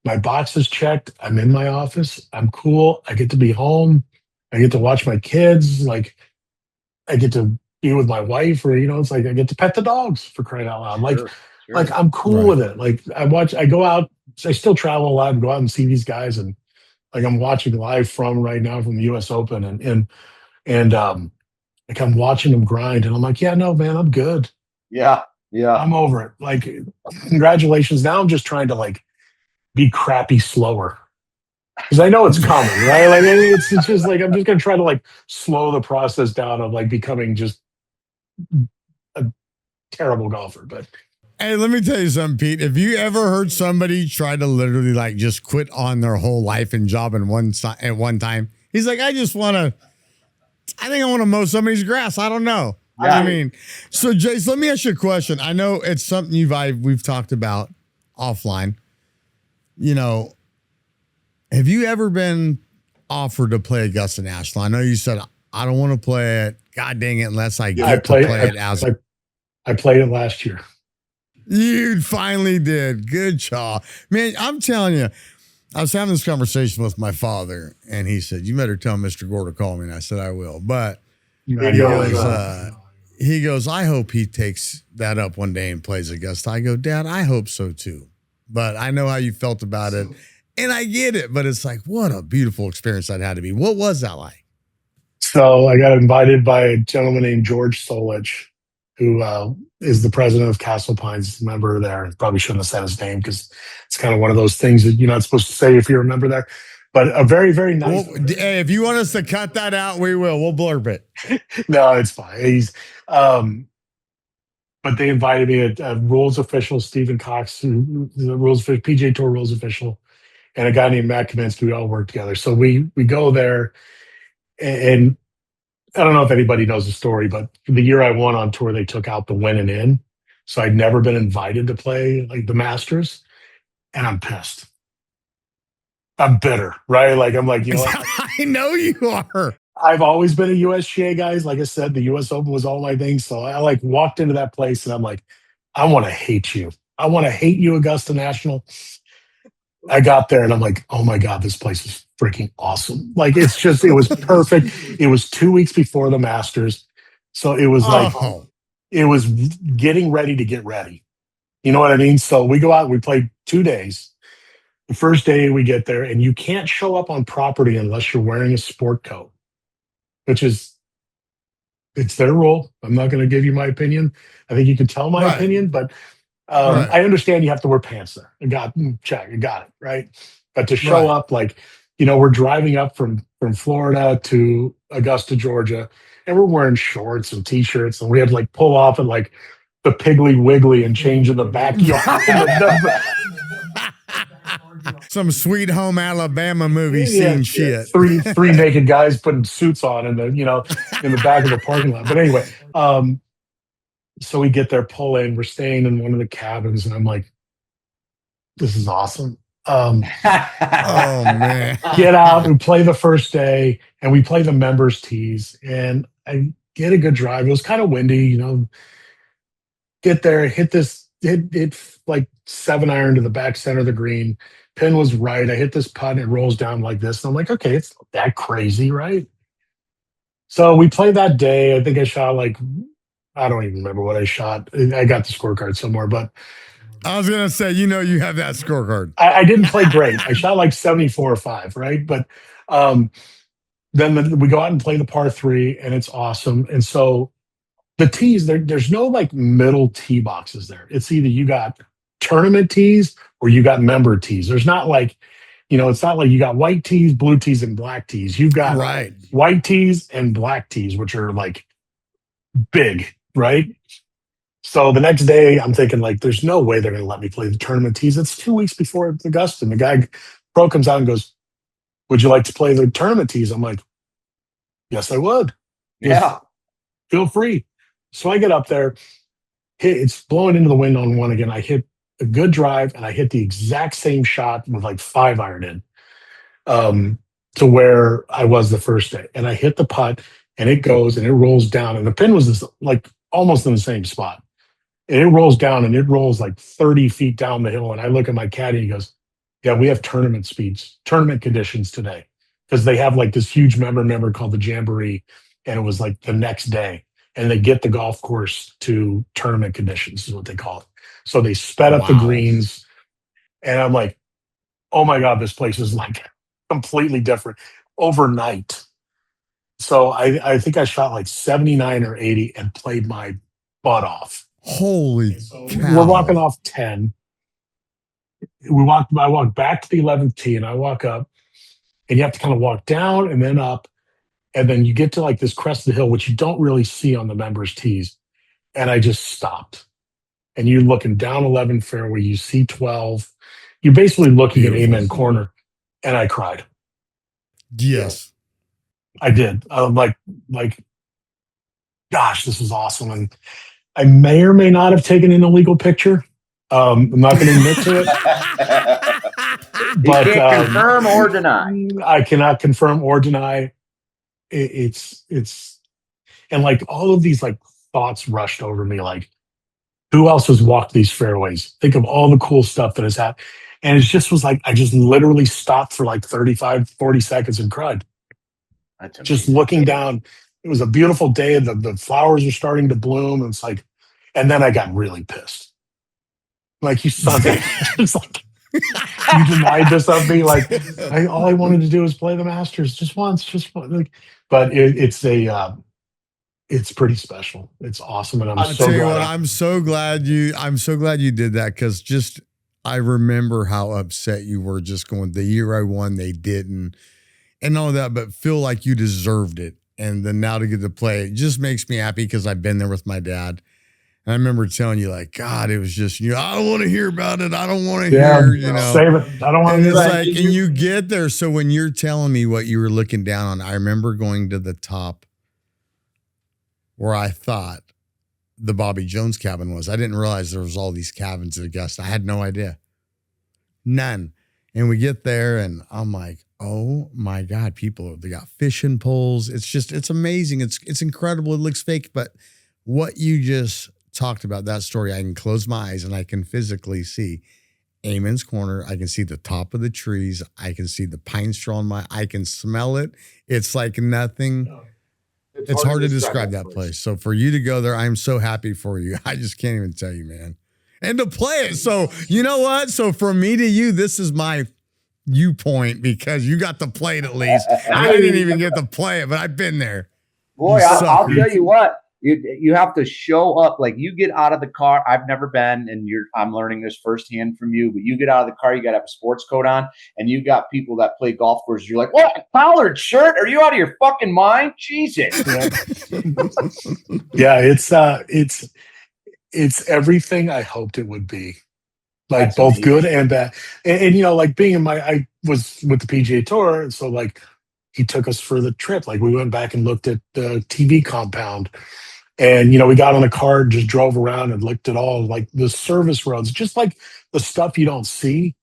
My box is checked. I'm in my office. I'm cool. I get to be home. I get to watch my kids. Like I get to be with my wife, or it's like I get to pet the dogs for crying out loud. Sure, Like sure. I'm cool Right. with it. Like I go out. I still travel a lot and go out and see these guys, and like I'm watching live from right now from the U.S. Open, and like I'm watching them grind, and I'm like, yeah, no, man, I'm good. Yeah, yeah. I'm over it. Like, congratulations. Now I'm just trying to like be crappy slower because I know it's coming, right? Like it's just like I'm just gonna try to like slow the process down of like becoming just a terrible golfer. But Hey, let me tell you something, Pete. Have you ever heard somebody try to literally like just quit on their whole life and job at one time? He's like, I think I want to mow somebody's grass. I don't know. Yeah. I mean, so Jace, let me ask you a question. I know it's something we've talked about offline. Have you ever been offered to play Augusta National? I know you said I don't want to play it. God dang it, unless I get to play it as I played it last year. You finally did. Good job. Man, I'm telling you, I was having this conversation with my father, and he said, you better tell Mr. Gore to call me. And I said, I will. But he goes, I hope he takes that up one day and plays Augusta. I go, Dad, I hope so too. But I know how you felt about it, and I get it. But it's like, what a beautiful experience that had to be. What was that like? So I got invited by a gentleman named George Solich, who is the president of Castle Pines, member there. Probably shouldn't have said his name because it's kind of one of those things that you're not supposed to say if you're a member there. But a very, very nice. Well, hey, if you want us to cut that out, we will. We'll blurb it. No, it's fine. But they invited me, a rules official, Stephen Cox, who the PGA Tour rules official, and a guy named Matt Kaminsky. We all work together. So we go there, and I don't know if anybody knows the story, but the year I won on tour, they took out the win and in. So I'd never been invited to play like the Masters, and I'm pissed. I'm bitter, right? Like I'm like, I know you are. I've always been a USGA guy. Like I said, the US Open was all my thing. So I like walked into that place and I'm like, I want to hate you. I want to hate you, Augusta National. I got there and I'm like, oh my God, this place is freaking awesome. Like it was perfect. It was 2 weeks before the Masters. So it was like, it was getting ready to get ready. You know what I mean? So we go out, we played 2 days. The first day we get there and you can't show up on property unless you're wearing a sport coat, which is, it's their rule. I'm not going to give you my opinion. I think you can tell my opinion, but I understand you have to wear pants there. I got it, right? But to show up, like, we're driving up from Florida to Augusta, Georgia, and we're wearing shorts and t-shirts, and we had to like pull off at like the Piggly Wiggly and change in the backyard. Some Sweet Home Alabama movie scene shit. Three naked guys putting suits on in the back of the parking lot. But anyway, so we get there, pull in, we're staying in one of the cabins, and I'm like, this is awesome. Oh man. Get out, we play the first day, and we play the members tees, and I get a good drive. It was kind of windy, get there, hit like 7-iron to the back center of the green. Pin was right. I hit this putt and it rolls down like this. And I'm like, okay, it's not that crazy, right? So we played that day. I think I shot like, I don't even remember what I shot. I got the scorecard somewhere, but I was going to say, you have that scorecard. I didn't play great. I shot like 74 or 5, right? But then we go out and play the par 3 and it's awesome. And so the tees, there's no like middle tee boxes there. It's either you got tournament tees or you got member tees. There's not like, it's not like you got white tees, blue tees, and black tees. You've got white tees and black tees, which are like big, right? So the next day I'm thinking like, there's no way they're going to let me play the tournament tees. It's 2 weeks before Augusta. And the guy pro comes out and goes, would you like to play the tournament tees? I'm like, yes, I would. Yeah. Feel free. So I get up there, it's blowing into the wind on one again. I hit a good drive and I hit the exact same shot with like 5-iron in to where I was the first day. And I hit the putt and it goes and it rolls down. And the pin was this like almost in the same spot. And it rolls down and it rolls like 30 feet down the hill. And I look at my caddy and he goes, yeah, we have tournament conditions today. Because they have like this huge member called the Jamboree. And it was like the next day. And they get the golf course to tournament conditions, is what they call it. So they sped up the greens. And I'm like, oh my God, this place is like completely different overnight. So I think I shot like 79 or 80 and played my butt off. Holy cow. We're walking off 10. I walk back to the 11th tee and I walk up, and you have to kind of walk down and then up. And then you get to like this crest of the hill, which you don't really see on the members' tees. And I just stopped. And you're looking down 11 fairway, you see 12. You're basically looking at Amen corner. And I cried. Yes. I did. I'm like, gosh, this is awesome. And I may or may not have taken an illegal picture. I'm not going to admit to it. But can't confirm or deny. I cannot confirm or deny. It's and like all of these like thoughts rushed over me. Like, who else has walked these fairways? Think of all the cool stuff that has happened. And it just was like, I just literally stopped for like 35, 40 seconds and cried. Just looking down. It was a beautiful day. The flowers were starting to bloom. And it's like, and then I got really pissed. Like, you son of a it's like, you denied this of me. Like, all I wanted to do was play the Masters just once, like, but it's pretty special. It's awesome. And I'm so glad you did that. Cause just, I remember how upset you were just going, the year I won, they didn't, and all that, but feel like you deserved it. And then now to get to play, it just makes me happy because I've been there with my dad. And I remember telling you, like, God, it was just, I don't want to hear about it. I don't want to hear, save it. I don't want to hear that. Like, and you get there. So when you're telling me what you were looking down on, I remember going to the top where I thought the Bobby Jones cabin was. I didn't realize there was all these cabins at Augusta. I had no idea. None. And we get there and I'm like, oh my God, they got fishing poles. It's amazing. It's incredible. It looks fake, but what you just talked about, that story, I can close my eyes and I can physically see Amen's corner. I can see the top of the trees. I can see the pine straw I can smell it. It's like nothing. It's hard to describe that place. So for you to go there, I'm so happy for you. I just can't even tell you, man. And to play it. So you know what? So from me to you, this is my viewpoint because you got to play it at least. I didn't even get to play it, but I've been there. Boy, I'll tell you what. You have to show up. Like, you get out of the car. I've never been, and I'm learning this firsthand from you. But you get out of the car, you got to have a sports coat on, and you got people that play golf courses. You're like, what? A collared shirt? Are you out of your fucking mind? Jesus. Yeah, it's everything I hoped it would be. Like, that's both amazing. Good and bad. And like being I was with the PGA Tour, and so like he took us for the trip. Like, we went back and looked at the TV compound. And, we got on a car, just drove around and looked at all like the service roads, just like the stuff you don't see.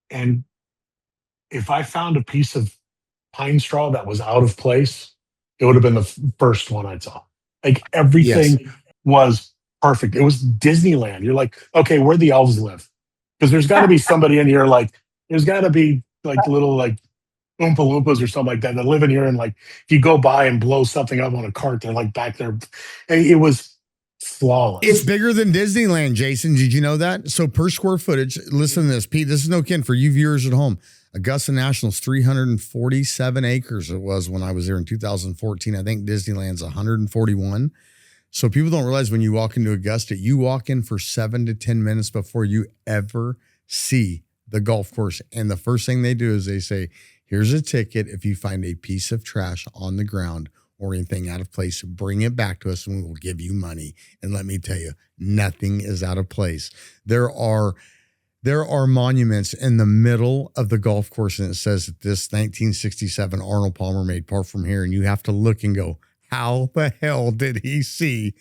And if I found a piece of pine straw that was out of place, it would have been the first one I saw. Like, everything was perfect. It was Disneyland. You're like, okay, where the elves live? Because there's got to be somebody in here. Like, there's got to be like little like Oompa Loompas or something like that live in here, and like if you go by and blow something up on a cart, they're like back there. And it was flawless. It's bigger than Disneyland, Jason. Did you know that? So per square footage, listen to this, Pete. This is no kidding for you viewers at home. Augusta National's 347 acres. It was when I was there in 2014. I think Disneyland's 141. So people don't realize when you walk into Augusta, you walk in for 7 to 10 minutes before you ever see the golf course. And the first thing they do is they say, here's a ticket. If you find a piece of trash on the ground or anything out of place, bring it back to us and we will give you money. And let me tell you, nothing is out of place. There are monuments in the middle of the golf course, and it says that this 1967 Arnold Palmer made par from here. And you have to look and go, how the hell did he see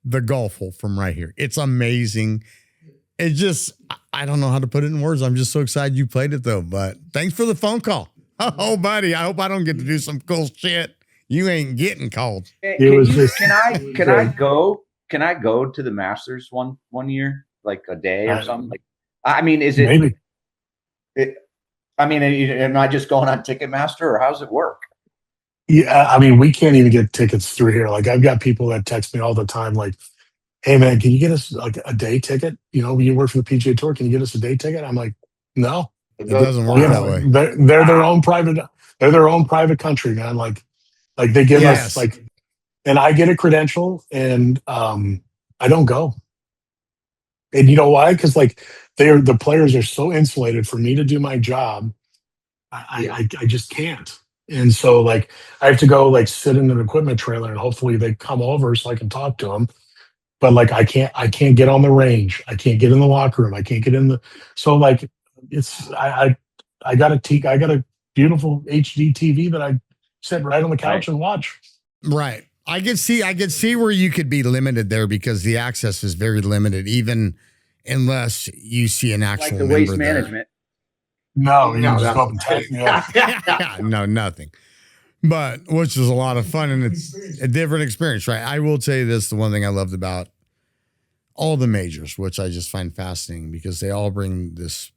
the golf hole from right here? It's amazing. It just, I don't know how to put it in words. I'm just so excited you played it though. But thanks for the phone call. Oh, buddy, I hope I don't get to do some cool shit. You ain't getting called. Can I go to the Masters one year, like a day or something? Like, I mean, is it maybe? I mean, am I just going on Ticketmaster, or how does it work? Yeah, I mean, we can't even get tickets through here. Like, I've got people that text me all the time, like, "Hey, man, can you get us like a day ticket? You know, you work for the PGA Tour. Can you get us a day ticket?" I'm like, "No, It doesn't work that way. They're their own private. They're their own private country, man. Like they give us like, and I get a credential, and I don't go. And you know why? Because like the players are so insulated. For me to do my job, I just can't. And so like I have to go like sit in an equipment trailer, and hopefully they come over so I can talk to them. But like I can't get on the range. I can't get in the locker room. I can't get in the. So like it's I got a beautiful HD TV that I sit right on the couch and watch. Right. I could see where you could be limited there, because the access is very limited, even unless you see an actual like the waste management. No, you just go up and take me up. No, nothing. But which is a lot of fun, and it's a different experience, right? I will tell you this: the one thing I loved about all the majors, which I just find fascinating, because they all bring this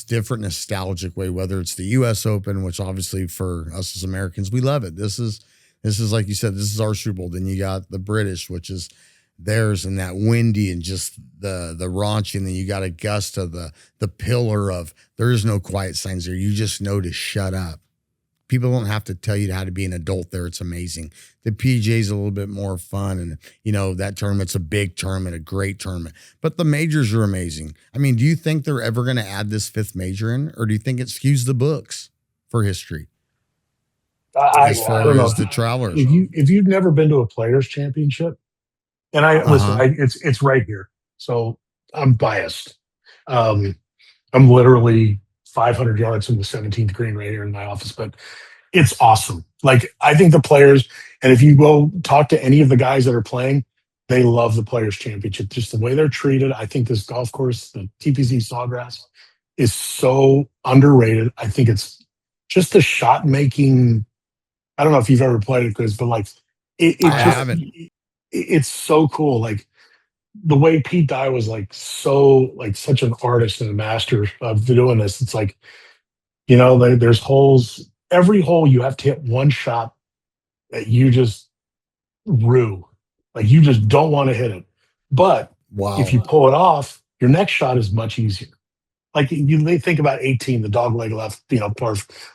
different nostalgic way, whether it's the US Open, which obviously for us as Americans, we love it. This is like you said, this is our Super Bowl. Then you got the British, which is theirs, and that windy and just the raunchy. And then you got Augusta, the pillar of there is no quiet signs there. You just know to shut up. People don't have to tell you how to be an adult there. It's amazing. The PGA is a little bit more fun, and you know that tournament's a big tournament, a great tournament. But the majors are amazing. I mean, do you think they're ever going to add this fifth major in, or do you think it skews the books for history? As far as the travelers, if you've never been to a Players Championship, and listen, it's right here, so I'm biased. I'm literally 500 yards from the 17th green right here in my office, but it's awesome. Like I think the players, and if you go talk to any of the guys that are playing, they love the Players Championship. Just the way they're treated. I think this golf course, the TPC Sawgrass, is so underrated. I think it's just the shot making. I don't know if you've ever played it, Chris, but like it's so cool. Like the way Pete Dye was like such an artist and a master of doing this. It's like, you know, there's holes. Every hole you have to hit one shot that you just rue. Like you just don't want to hit it. But if you pull it off, your next shot is much easier. Like they think about 18, the dog leg left, you know,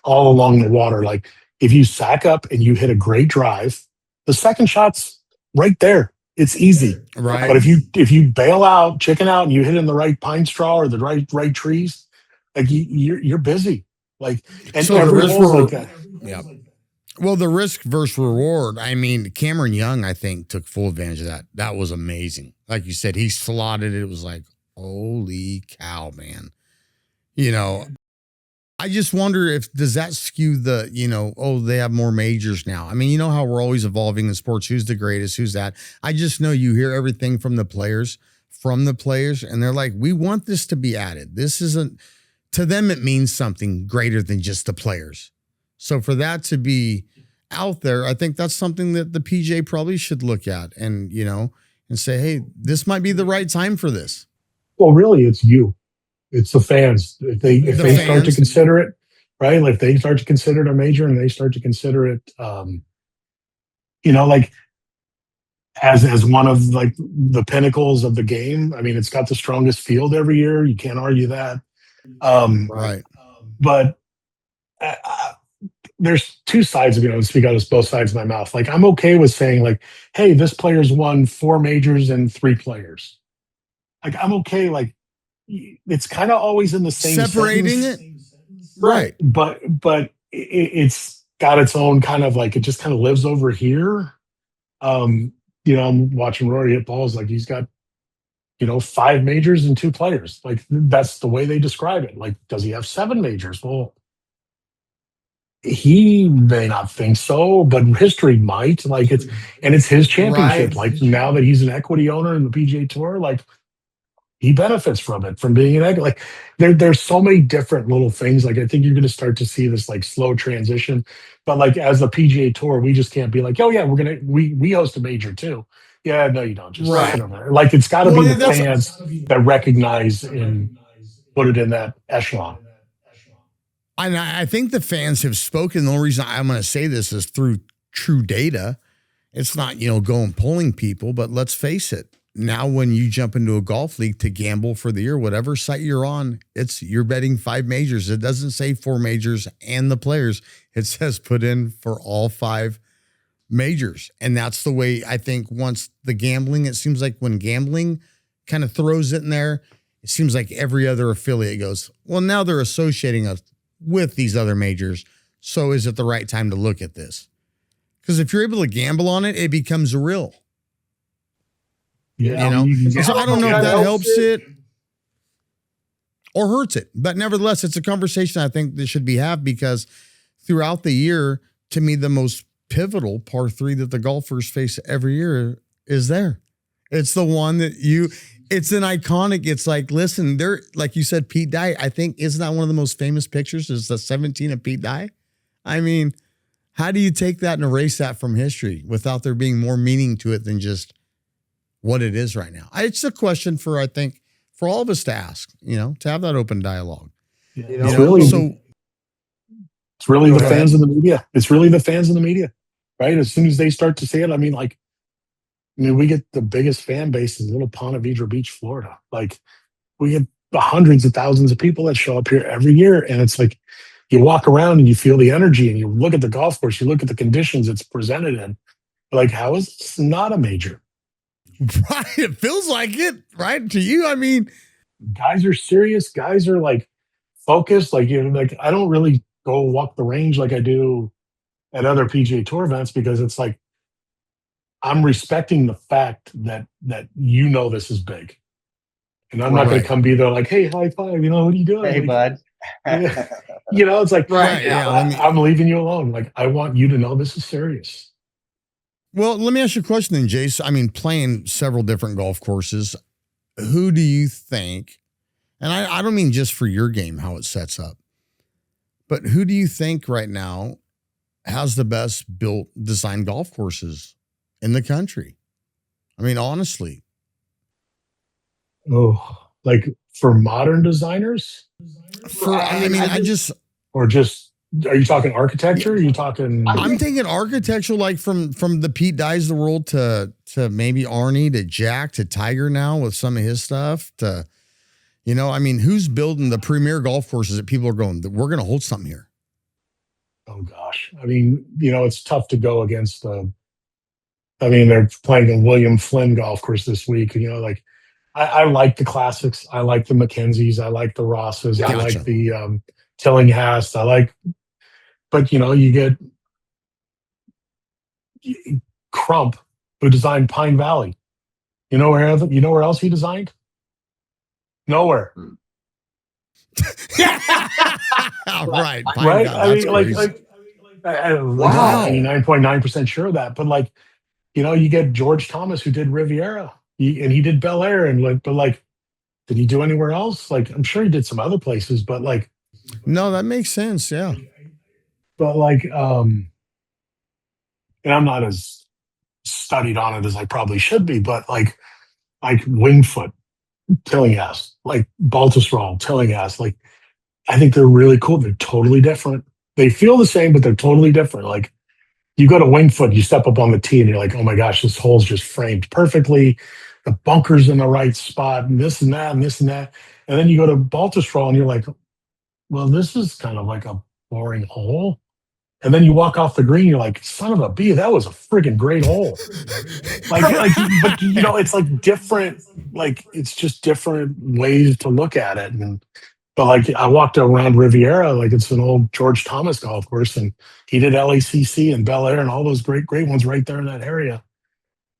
all along the water. Like if you sack up and you hit a great drive, the second shot's right there. It's easy. Right. But if you bail out, chicken out, and you hit in the right pine straw or the right trees, like you're busy. Like and so every hole like that. Yeah. Well, the risk versus reward. I mean, Cameron Young, I think, took full advantage of that. That was amazing. Like you said, he slotted it. It was like, holy cow, man. You know, I just wonder does that skew the, you know, oh, they have more majors now. I mean, you know how we're always evolving in sports. Who's the greatest? Who's that? I just know you hear everything from the players, and they're like, we want this to be added. This isn't, to them, it means something greater than just the players. So for that to be out there, I think that's something that the PGA probably should look at and, you know, and say, hey, this might be the right time for this. Well, really, it's you. It's the fans. If they start to consider it, right? Like if they start to consider it a major and they start to consider it, you know, like as one of like the pinnacles of the game. I mean, it's got the strongest field every year. You can't argue that. Right. But there's two sides of, you know, speak out of both sides of my mouth. Like I'm okay with saying like, hey, this player's won 4 majors and 3 players. Like I'm okay. Like it's kind of always in the same separating sentence. it. Right. But it's got its own kind of like, it just kind of lives over here. You know, I'm watching Rory hit balls like he's got, you know, 5 majors and 2 players. Like that's the way they describe it. Like, does he have 7 majors? Well, he may not think so, but history might. Like it's his championship. Right. Like now that he's an equity owner in the PGA Tour, like he benefits from it, from being an egg. Like there's so many different little things. Like I think you're going to start to see this like slow transition. But like as the PGA Tour, we just can't be like, oh yeah, we host a major too. Yeah, no, you don't. Just Right. sit over there. Like it's got to Well, be the that's- fans that recognize and put it in that echelon. And I think the fans have spoken. The only reason I'm going to say this is through true data. It's not, going polling people, but let's face it. Now, when you jump into a golf league to gamble for the year, whatever site you're on, you're betting 5 majors. It doesn't say 4 majors and the players. It says put in for all 5 majors. And that's the way I think once the gambling, it seems like when gambling kind of throws it in there, it seems like every other affiliate goes, well, now they're associating us with these other majors. So is it the right time to look at this? Because if you're able to gamble on it, it becomes real. Yeah, So I don't know if that helps it or hurts it. But nevertheless, it's a conversation I think that should be had, because throughout the year, to me, the most pivotal par 3 that the golfers face every year is there. It's the one that it's an iconic. It's like, listen, like you said, Pete Dye, I think, isn't that one of the most famous pictures? Is the 17 of Pete Dye? I mean, how do you take that and erase that from history without there being more meaning to it than just what it is right now? It's a question I think, for all of us to ask, to have that open dialogue. It's really the fans of the media. It's really the fans of the media, right? As soon as they start to say it, I mean, we get the biggest fan base in Little Ponte Vedra Beach, Florida. Like, we get the hundreds of thousands of people that show up here every year. And it's like, you walk around and you feel the energy and you look at the golf course, you look at the conditions it's presented in. Like, how is this not a major? Right. It feels like it, right? To you, I mean, guys are serious. Guys are like focused. Like, I don't really go walk the range like I do at other PGA Tour events, because it's like, I'm respecting the fact that this is big. And I'm not going to come be there like, hey, high five, what are you doing? Hey, like, bud. It's like, right, yeah, I'm leaving you alone. Like, I want you to know this is serious. Well, let me ask you a question then, Jace. I mean, playing several different golf courses, who do you think, and I don't mean just for your game, how it sets up, but who do you think right now has the best built design golf courses in the country? I mean, honestly. Oh, like for modern designers? Are you talking architecture? Are you talking? I'm thinking architecture, like from the Pete Dyes of the world to maybe Arnie to Jack to Tiger now with some of his stuff to, who's building the premier golf courses that people are going, we're going to hold something here? Oh gosh. I mean, it's tough to go against they're playing a William Flynn golf course this week. I like the classics. I like the Mackenzies. I like the Rosses. Gotcha. I like the Tillinghast. But you get Crump, who designed Pine Valley. You know where else he designed? Nowhere. Right. Right. I mean, I'm 99.9% sure of that. But you get George Thomas, who did Riviera, and he did Bel Air, did he do anywhere else? I'm sure he did some other places, but no, that makes sense. Yeah. But and I'm not as studied on it as I probably should be, but like Wingfoot, Tillinghast, Baltusrol, Tillinghast, I think they're really cool. They're totally different. They feel the same, but they're totally different. You go to Wingfoot, you step up on the tee and you're like, oh my gosh, this hole's just framed perfectly. The bunker's in the right spot, and this and that, and this and that. And then you go to Baltusrol and you're like, well, this is kind of like a boring hole. And then you walk off the green, you're like, son of a bee, that was a friggin' great hole. But it's different. It's just different ways to look at it. But I walked around Riviera, it's an old George Thomas golf course, and he did LACC and Bel Air and all those great ones right there in that area.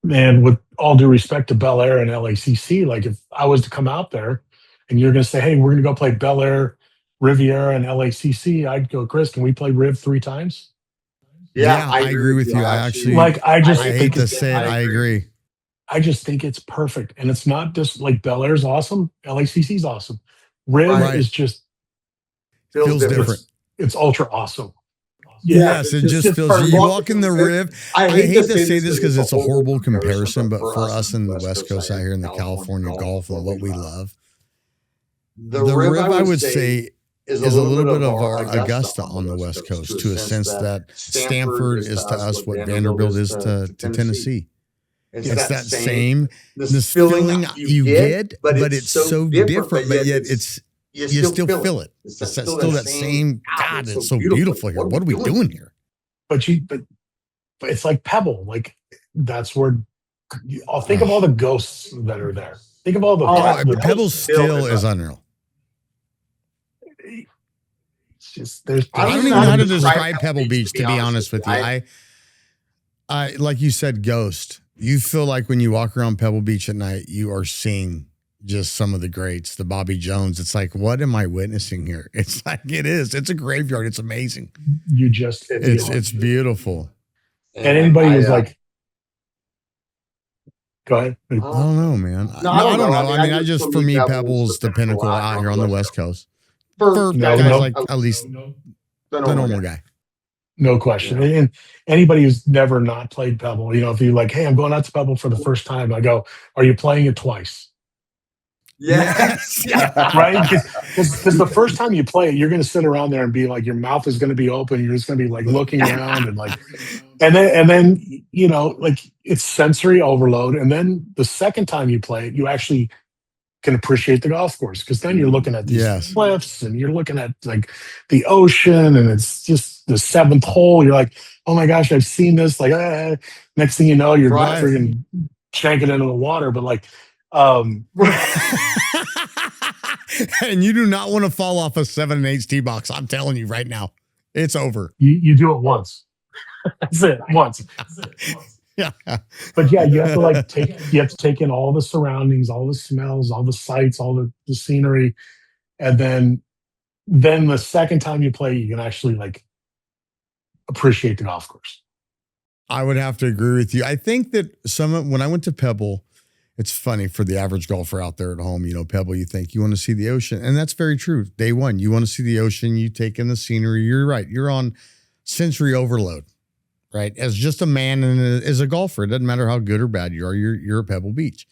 And with all due respect to Bel Air and LACC, if I was to come out there and you're going to say, hey, we're going to go play Bel Air, Riviera, and LACC, I'd go, Chris, can we play Riv 3 times? Yeah, I agree with you. I actually, I hate to say it, I agree. I just think it's perfect. And it's not just like Bel Air's awesome, LACC's awesome. Riv Right. is just Feels different. It's ultra awesome. Yes, it just feels. You walk in the Riv. I hate to say this because it's a horrible comparison, but for us in the West Coast out here in the California golf and what we love, the Riv I would say is a little bit of our Augusta on the West Coast, to a sense that Stanford is to us what Vanderbilt is to Tennessee. It's that same this feeling you get, but it's so different, but yet you still feel it. It's still that same. God, it's so beautiful here. What are we doing here? But it's like Pebble. Like that's where. I'll think of all the ghosts that are there. Think of all the Pebble still is unreal. It's just there's. I don't even know how to describe Pebble Beach. To be honest with you, I like you said, ghost. You feel like when you walk around Pebble Beach at night, you are seeing just some of the greats, the Bobby Jones. It's like, what am I witnessing here? It's like it is. It's a graveyard. It's amazing. You just it's beautiful. And anybody who's like, go ahead. I don't know, man. No, I don't know. I mean, I just for me, Pebble's the pinnacle out here on the West Coast. For guys like at least the normal guy. No question. Yeah. And anybody who's never not played Pebble, if you're like, hey, I'm going out to Pebble for the first time, I go, are you playing it twice? Yes. Right? Because the first time you play it, you're going to sit around there and be like, your mouth is going to be open. You're just going to be like looking around and like, and then, like it's sensory overload. And then the second time you play it, you actually can appreciate the golf course, because then you're looking at these cliffs and you're looking at like the ocean, and it's just the seventh hole. You're like, oh my gosh, I've seen this. Like, next thing you know, you're freaking shanking into the water. But like, and you do not want to fall off a 7 and 8 tee box. I'm telling you right now, it's over. You do it once. That's it. Once. Yeah. But yeah, you have to take in all the surroundings, all the smells, all the sights, all the scenery. And then the second time you play, you can actually like appreciate the golf course. I would have to agree with you. I think that when I went to Pebble, it's funny for the average golfer out there at home, Pebble, you think you want to see the ocean. And that's very true. Day one, you want to see the ocean, you take in the scenery. You're right. You're on sensory overload. Right. As just a man and as a golfer, it doesn't matter how good or bad you are, you're at Pebble Beach.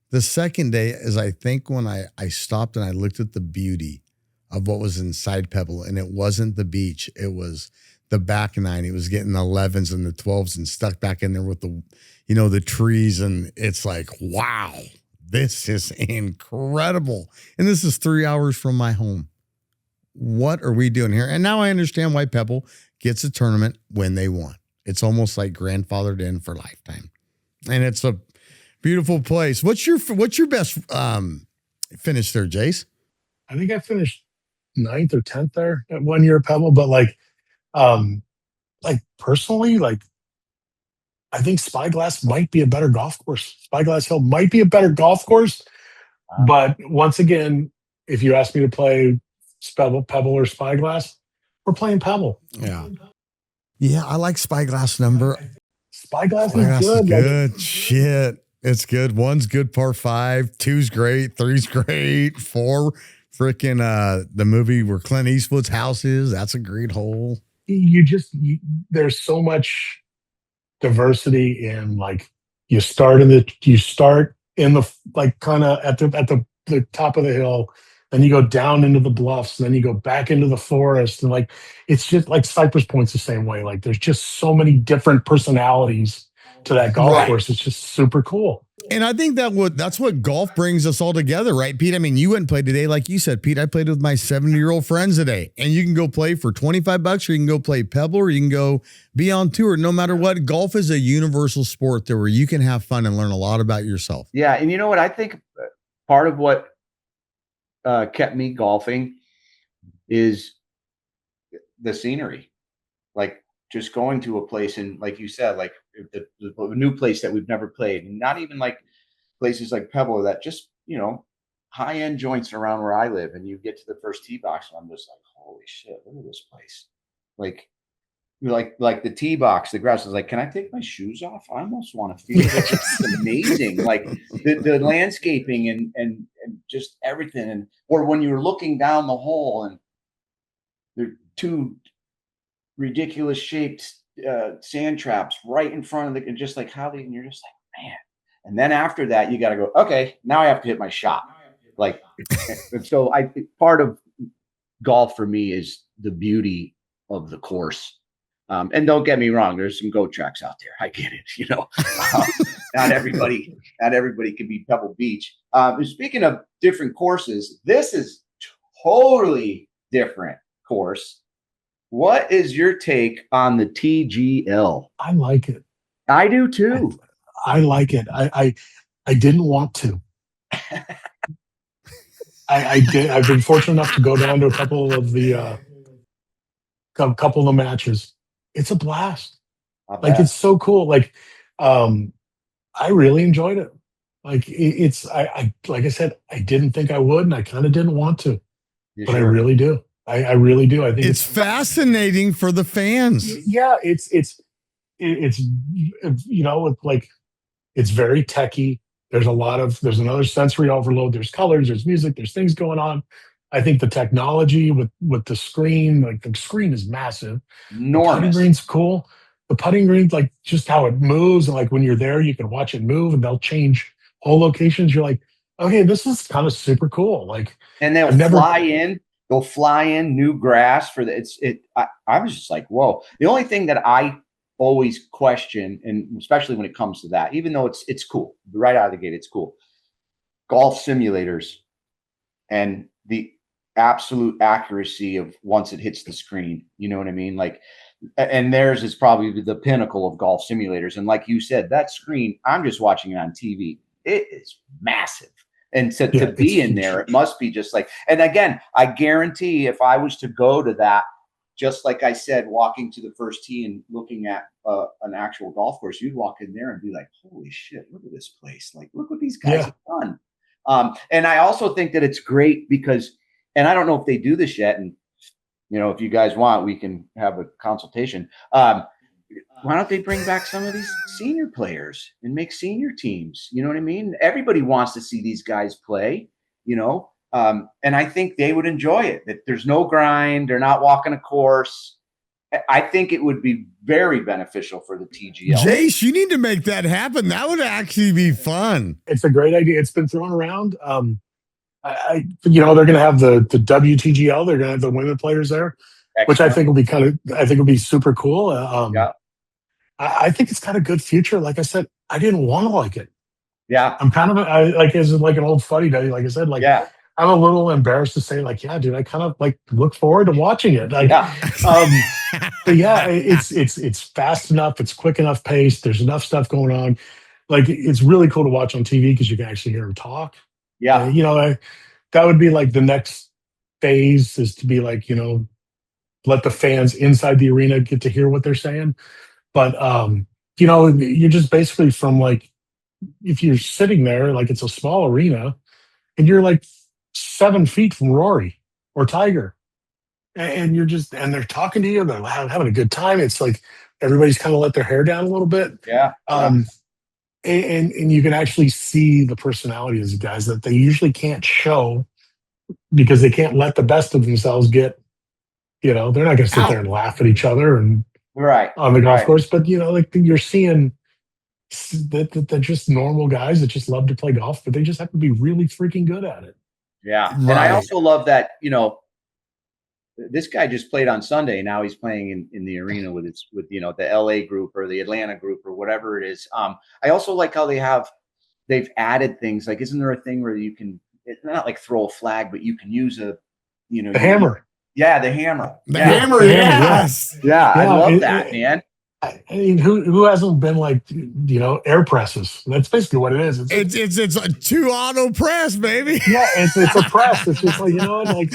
The second day is, I think, when I stopped and I looked at the beauty of what was inside Pebble, and it wasn't the beach. It was the back nine. It was getting the 11s and the 12s and stuck back in there with the trees. And it's like, wow, this is incredible. And this is 3 hours from my home. What are we doing here? And now I understand why Pebble gets a tournament when they want. It's almost like grandfathered in for lifetime, and it's a beautiful place. What's your best finish there, Jace? I think I finished 9th or 10th there at 1 year at Pebble, but like personally, like I think Spyglass might be a better golf course. Spyglass Hill might be a better golf course, but once again, if you ask me to play Pebble or Spyglass, we're playing Pebble. Yeah. Yeah, I like Spyglass number. Spyglass is good. Good. Shit. It's good. 1's good par 5. 2's great. 3's great. 4, freaking the movie where Clint Eastwood's house is. That's a great hole. There's so much diversity in like you start in the like kind of at the top of the hill. Then you go down into the bluffs, and then you go back into the forest. And like, it's just like Cypress Point's the same way. Like there's just so many different personalities to that golf course. It's just super cool. And I think that's what golf brings us all together, right, Pete? I mean, you went and played today. Like you said, Pete, I played with my 70-year-old friends today, and you can go play for $25, or you can go play Pebble, or you can go be on tour. No matter what, golf is a universal sport there where you can have fun and learn a lot about yourself. Yeah. And you know what? I think part of what kept me golfing is the scenery, like just going to a place, and like you said, like the new place that we've never played, and not even like places like Pebble that just high-end joints around where I live, and you get to the first tee box and I'm just like, holy shit, look at this place. Like like the tee box, the grass is like, can I take my shoes off? I almost want to feel it. It's amazing. Like the landscaping and just everything. And or when you're looking down the hole and there are two ridiculous shaped sand traps right in front of the, and just like how they, and you're just like, man. And then after that, you got to go, okay, now I have to hit my shot. Like, so part of golf for me is the beauty of the course. And don't get me wrong, there's some goat tracks out there. I get it. Not everybody can be Pebble Beach. Speaking of different courses, this is totally different course. What is your take on the TGL? I like it. I do too. I like it. I didn't want to. I did. I've been fortunate enough to go down to a couple of the matches. It's a blast. Like, it's so cool. Like, I really enjoyed it. Like, I like I said, I didn't think I would, and I kind of didn't want to, but I really do. I really do. I think it's fascinating for the fans. Yeah, it's like, it's very techy. There's another sensory overload. There's colors, there's music, there's things going on. I think the technology with the screen, like the screen is massive. Enormous. The putting green's cool. The putting green, like just how it moves, and like when you're there, you can watch it move, and they'll change hole locations. You're like, okay, this is kind of super cool. Like, and they'll fly in new grass for the. I was just like, whoa. The only thing that I always question, and especially when it comes to that, even though it's cool right out of the gate, it's cool. Golf simulators and the absolute accuracy of once it hits the screen, you know what I mean? Like, and theirs is probably the pinnacle of golf simulators. And like you said, that screen, I'm just watching it on TV. It is massive. And to be in there, it must be just like, and again, I guarantee if I was to go to that, just like I said, walking to the first tee and looking at an actual golf course, you'd walk in there and be like, holy shit, look at this place. Like, look what these guys have done. And I also think that it's great because, and I don't know if they do this yet, and if you guys want, we can have a consultation. Why don't they bring back some of these senior players and make senior teams? You know what I mean? Everybody wants to see these guys play, and I think they would enjoy it. That there's no grind. They're not walking a course. I think it would be very beneficial for the TGL. Jace, you need to make that happen. That would actually be fun. It's a great idea. It's been thrown around. They're going to have the WTGL. They're going to have the women players there, which I think will be super cool. I think it's got a good future. Like I said, I didn't want to like it. Yeah. I'm kind of as like an old fuddy duddy. Like I said, I'm a little embarrassed to say, like, yeah, dude, I kind of like look forward to watching it. Like, but yeah, it's fast enough. It's quick enough pace. There's enough stuff going on. Like, it's really cool to watch on TV because you can actually hear them talk. Yeah. That would be like the next phase, is to be like, let the fans inside the arena get to hear what they're saying. But, you're just basically from, like, if you're sitting there, like, it's a small arena and you're like 7 feet from Rory or Tiger, and and they're talking to you, they're having a good time. It's like everybody's kind of let their hair down a little bit. Yeah. And you can actually see the personality of the guys that they usually can't show because they can't let the best of themselves get, they're not going to sit there and laugh at each other and on the golf course. But, like, you're seeing that they're just normal guys that just love to play golf, but they just have to be really freaking good at it. Yeah. Right. And I also love that, this guy just played on Sunday. Now he's playing in the arena with the LA group or the Atlanta group or whatever it is. I also like how they've added things. Like, isn't there a thing where you can, it's not like throw a flag, but you can use the hammer. Yeah. The hammer. The hammer. Yes. Yeah. I love that, man. I mean, who hasn't been like, air presses? That's basically what it is. It's a 2 auto press, baby. Yeah, it's a press. It's just like, like,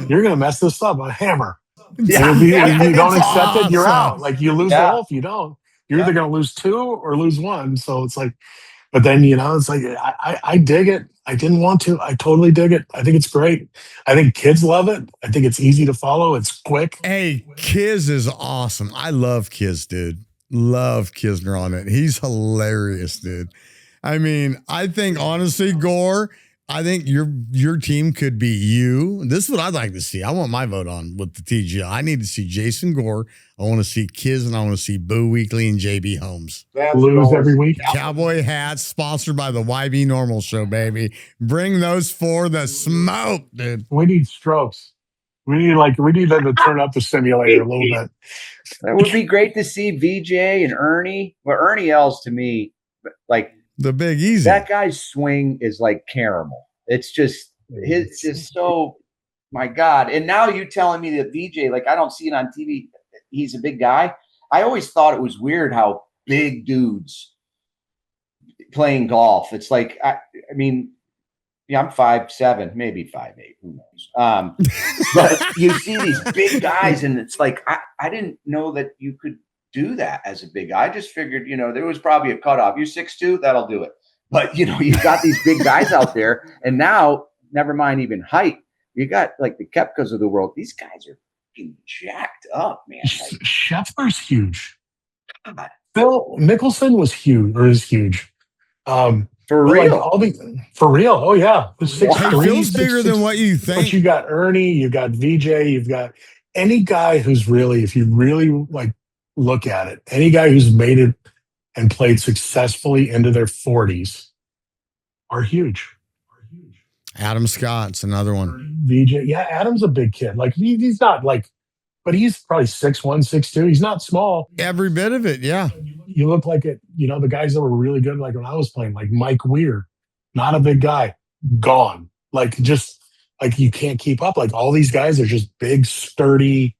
you're gonna mess this up. A hammer. Yeah. You don't accept it, you're out. Like, you lose the hole if you don't. You're either gonna lose 2 or lose 1. So it's like, But then, it's like, I dig it. I didn't want to. I totally dig it. I think it's great. I think kids love it. I think it's easy to follow. It's quick. Hey, Kiz is awesome. I love Kiz, dude. Love Kisner on it. He's hilarious, dude. I mean, I think honestly, Gore, I think your team could be you. This is what I'd like to see. I want my vote on with the TGI. I need to see Jason Gore. I want to see Kiz, and I want to see Boo Weekly and JB Holmes. Lose every week. Cowboy hats sponsored by the YB Normal Show, baby. Bring those for the smoke, dude. We need strokes. We need them to turn up the simulator a little bit. It would be great to see VJ and Ernie. Well, Ernie Els to me, like the Big Easy. That guy's swing is like caramel. It's just so, my God. And now you telling me that VJ, like I don't see it on TV. He's a big guy. I always thought it was weird how big dudes playing golf. It's like, I mean, yeah, I'm 5'7", maybe 5'8", who knows? But you see these big guys, and it's like I didn't know that you could do that as a big guy. I just figured, there was probably a cutoff. You're 6'2", that'll do it. But you've got these big guys out there, and now, never mind even height, you got like the Koepkas of the world. These guys are fucking jacked up, man. Like, Scheffler's huge. Phil Mickelson was huge, or is huge. For real? For real. Oh, yeah. Phil's bigger than what you think. But you got Ernie, you got VJ, you've got any guy who's really, if you really like look at it, any guy who's made it and played successfully into their 40s are huge. Adam Scott's another one. VJ. Yeah, Adam's a big kid. Like he's not like, but he's probably 6'1", 6'2". He's not small. Every bit of it, yeah. You look like it, the guys that were really good, like when I was playing, like Mike Weir, not a big guy, gone. Like just like you can't keep up. Like all these guys are just big, sturdy,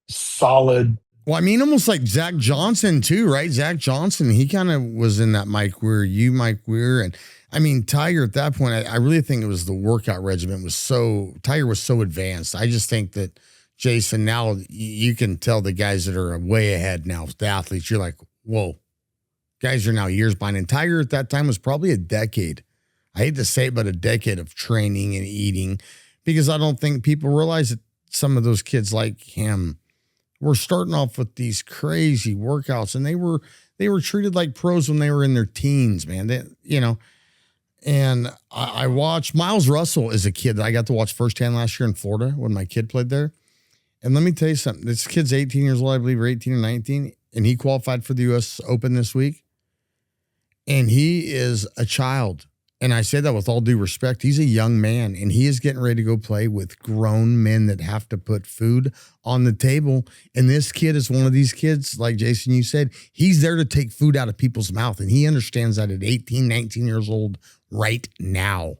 solid. Well, I mean, almost like Zach Johnson too, right? Zach Johnson, he kind of was in that Mike Weir. And I mean, Tiger at that point, I really think it was the workout regimen Tiger was so advanced. I just think that Jason, now you can tell the guys that are way ahead now, the athletes, you're like, whoa, guys are now years behind. And Tiger at that time was probably a decade. I hate to say it, but a decade of training and eating, because I don't think people realize that some of those kids like him were starting off with these crazy workouts, and they were treated like pros when they were in their teens, man. And I watched Miles Russell as a kid that I got to watch firsthand last year in Florida when my kid played there. And let me tell you something. This kid's 18 years old, I believe, or 18 or 19, and he qualified for the U.S. Open this week. And he is a child. And I say that with all due respect. He's a young man, and he is getting ready to go play with grown men that have to put food on the table. And this kid is one of these kids, like Jason, you said, he's there to take food out of people's mouth. And he understands that at 18, 19 years old right now.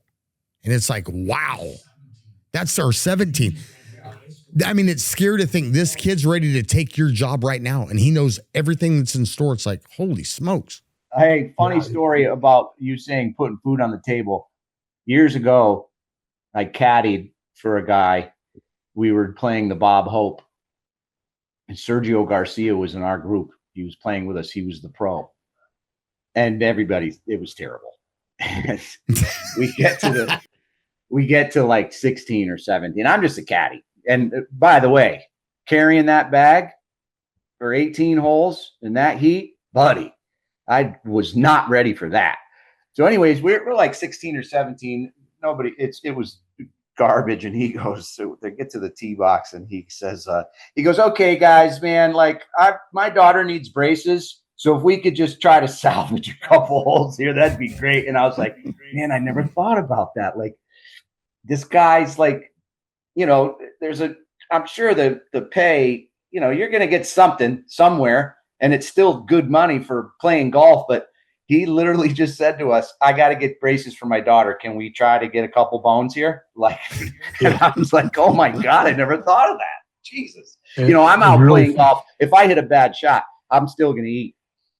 And it's like, wow, that's our 17. I mean, it's scary to think this kid's ready to take your job right now, and he knows everything that's in store. It's like, holy smokes. Hey, funny story about you saying putting food on the table. Years ago, I caddied for a guy. We were playing the Bob Hope, and Sergio Garcia was in our group. He was playing with us. He was the pro. And it was terrible. we get to like 16 or 17. I'm just a caddy. And by the way, carrying that bag for 18 holes in that heat, buddy, I was not ready for that. So anyways, we're like 16 or 17. It was garbage. And he goes, so they get to the tee box, and he says, okay, guys, man, like my daughter needs braces. So if we could just try to salvage a couple holes here, that'd be great. And I was like, man, I never thought about that. Like this guy's like, I'm sure the pay, you're going to get something somewhere, and it's still good money for playing golf. But he literally just said to us, I got to get braces for my daughter. Can we try to get a couple bones here? Like, and I was like, oh my God, I never thought of that. Jesus. I'm out playing golf. If I hit a bad shot, I'm still going to eat.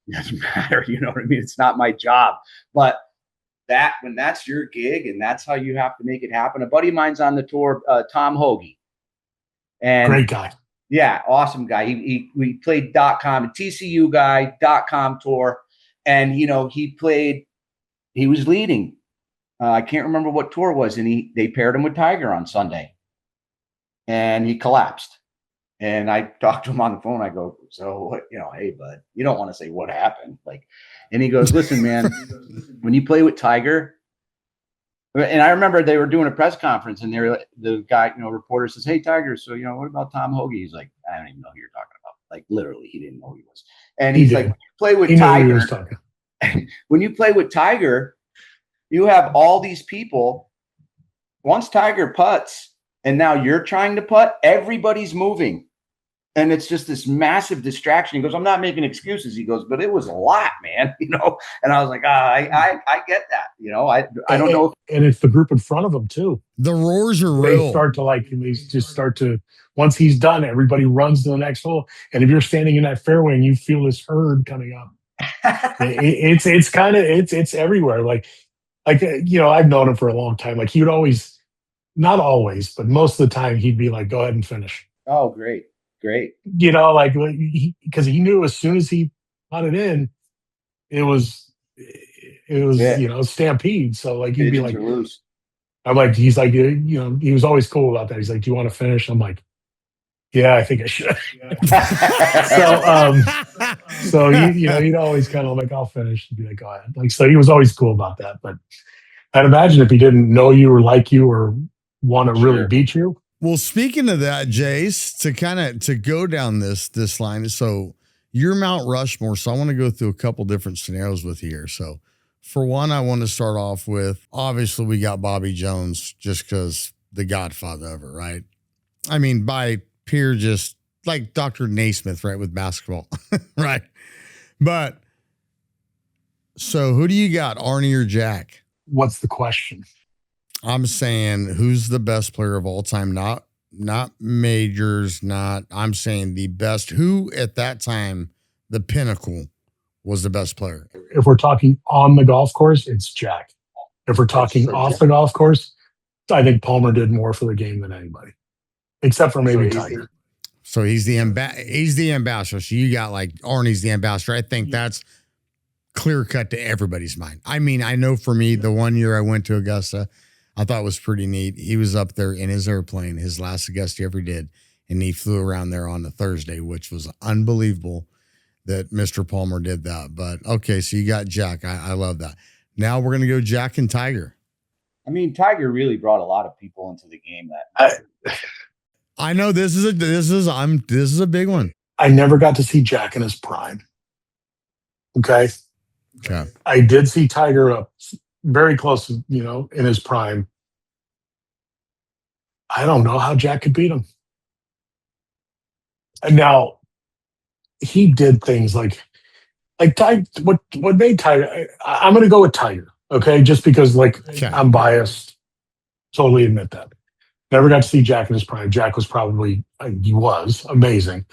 It doesn't matter. You know what I mean? It's not my job. But when that's your gig and that's how you have to make it happen. A buddy of mine's on the tour, Tom Hoagie. And great guy. Yeah, awesome guy. We played .com, a TCU guy, .com tour. And, he played he was leading. I can't remember what tour it was, and they paired him with Tiger on Sunday, and he collapsed. And I talked to him on the phone. I go, so what, hey, bud, you don't want to say what happened. And he goes, listen, man, when you play with Tiger, and I remember they were doing a press conference, and the guy, reporter says, hey, Tiger, so, what about Tom Hoagie? He's like, I don't even know who you're talking about. Like, literally, he didn't know who he was. And he's like, when you play with Tiger, when you play with Tiger, you have all these people. Once Tiger putts, and now you're trying to putt, everybody's moving. And it's just this massive distraction. He goes, I'm not making excuses. He goes, but it was a lot, man. And I was like, I get that. I don't know. And it's the group in front of him too. The roars are real. They start to, once he's done, everybody runs to the next hole. And if you're standing in that fairway and you feel this herd coming up, it's everywhere. Like, I've known him for a long time. Like, he would always, not always, but most of the time, he'd be like, go ahead and finish. Oh, great. Because he knew as soon as he put it in, it was stampede. So like, he'd be like, I'm like, he's like, he was always cool about that. He's like, do you want to finish? I'm like, yeah, I think I should. So he'd always kind of like, I'll finish, and be like, go ahead. Like, so he was always cool about that. But I'd imagine if he didn't know you or like you or want to really beat you. Well, speaking of that, Jace, to go down this line, so you're Mount Rushmore, so I want to go through a couple different scenarios with you here. So for one, I want to start off with, obviously we got Bobby Jones just because the godfather of it, right? I mean, by peer, just like Dr. Naismith, right, with basketball, right? But so who do you got, Arnie or Jack? What's the question? I'm saying who's the best player of all time, not majors, I'm saying the best, who at that time, the pinnacle was the best player. If we're talking on the golf course, it's Jack. If we're talking off the golf course, I think Palmer did more for the game than anybody, except for maybe Tiger. So he's the ambassador. So you got like Arnie's the ambassador. I think that's clear cut to everybody's mind. I mean, I know for me, the one year I went to Augusta, I thought it was pretty neat. He was up there in his airplane, his last Augusta he ever did, and he flew around there on a Thursday, which was unbelievable that Mr. Palmer did that. But okay, so you got Jack. I love that. Now we're gonna go Jack and Tiger. I mean, Tiger really brought a lot of people into the game. I know this is a big one. I never got to see Jack in his prime. Okay. I did see Tiger up very close, in his prime. I don't know how Jack could beat him. And now he did things like Tiger. What made Tiger? I'm going to go with Tiger. Okay, just because I'm biased. Totally admit that. Never got to see Jack in his prime. Jack was he was amazing.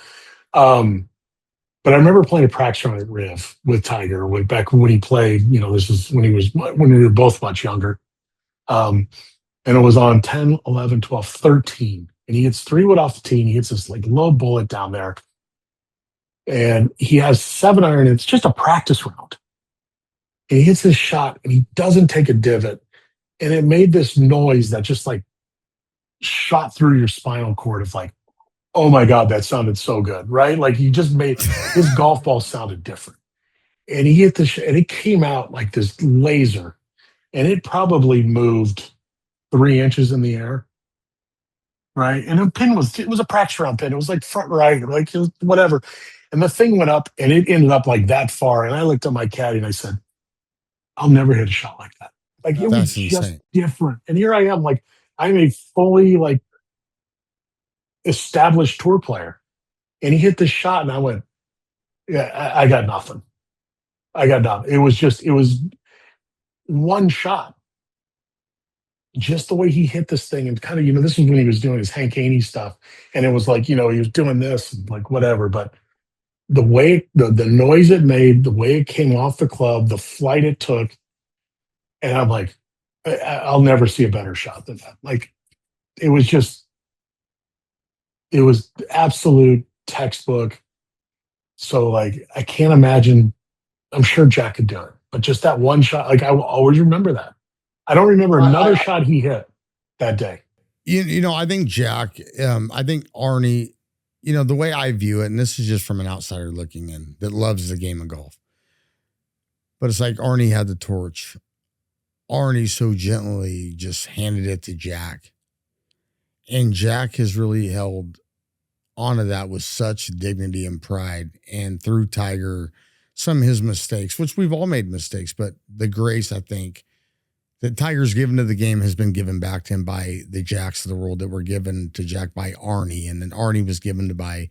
But I remember playing a practice round at Riv with Tiger back when he played, this is when we were both much younger. And it was on 10, 11, 12, 13. And he hits 3-wood off the tee, and he hits this low bullet down there. And he has 7-iron, and it's just a practice round. And he hits this shot, and he doesn't take a divot. And it made this noise that just shot through your spinal cord of oh my God, that sounded so good, right? Like he just made his golf ball sounded different. And he hit and it came out like this laser, and it probably moved 3 inches in the air. Right. And it was a practice round pin. It was front right, it was whatever. And the thing went up, and it ended up that far. And I looked at my caddy and I said, I'll never hit a shot like that. It was just different. And here I am, I'm a fully established tour player, and he hit this shot, and I went, yeah, I got nothing. It was one shot, just the way he hit this thing, and kind of, this is when he was doing his Hank Haney stuff, and it was he was doing this, whatever, but the way the noise it made, the way it came off the club, the flight it took, and I'm like, I'll never see a better shot than that. It was absolute textbook. So I can't imagine. I'm sure Jack could do it. but just that one shot, like I will always remember that. I don't remember another shot he hit that day. I think Jack, I think Arnie, the way I view it, and this is just from an outsider looking in that loves the game of golf, but it's like Arnie had the torch. Arnie so gently just handed it to Jack. And Jack has really held onto that with such dignity and pride. And through Tiger, some of his mistakes, which we've all made mistakes, but the grace, I think, that Tiger's given to the game has been given back to him by the Jacks of the world that were given to Jack by Arnie. And then Arnie was given to by,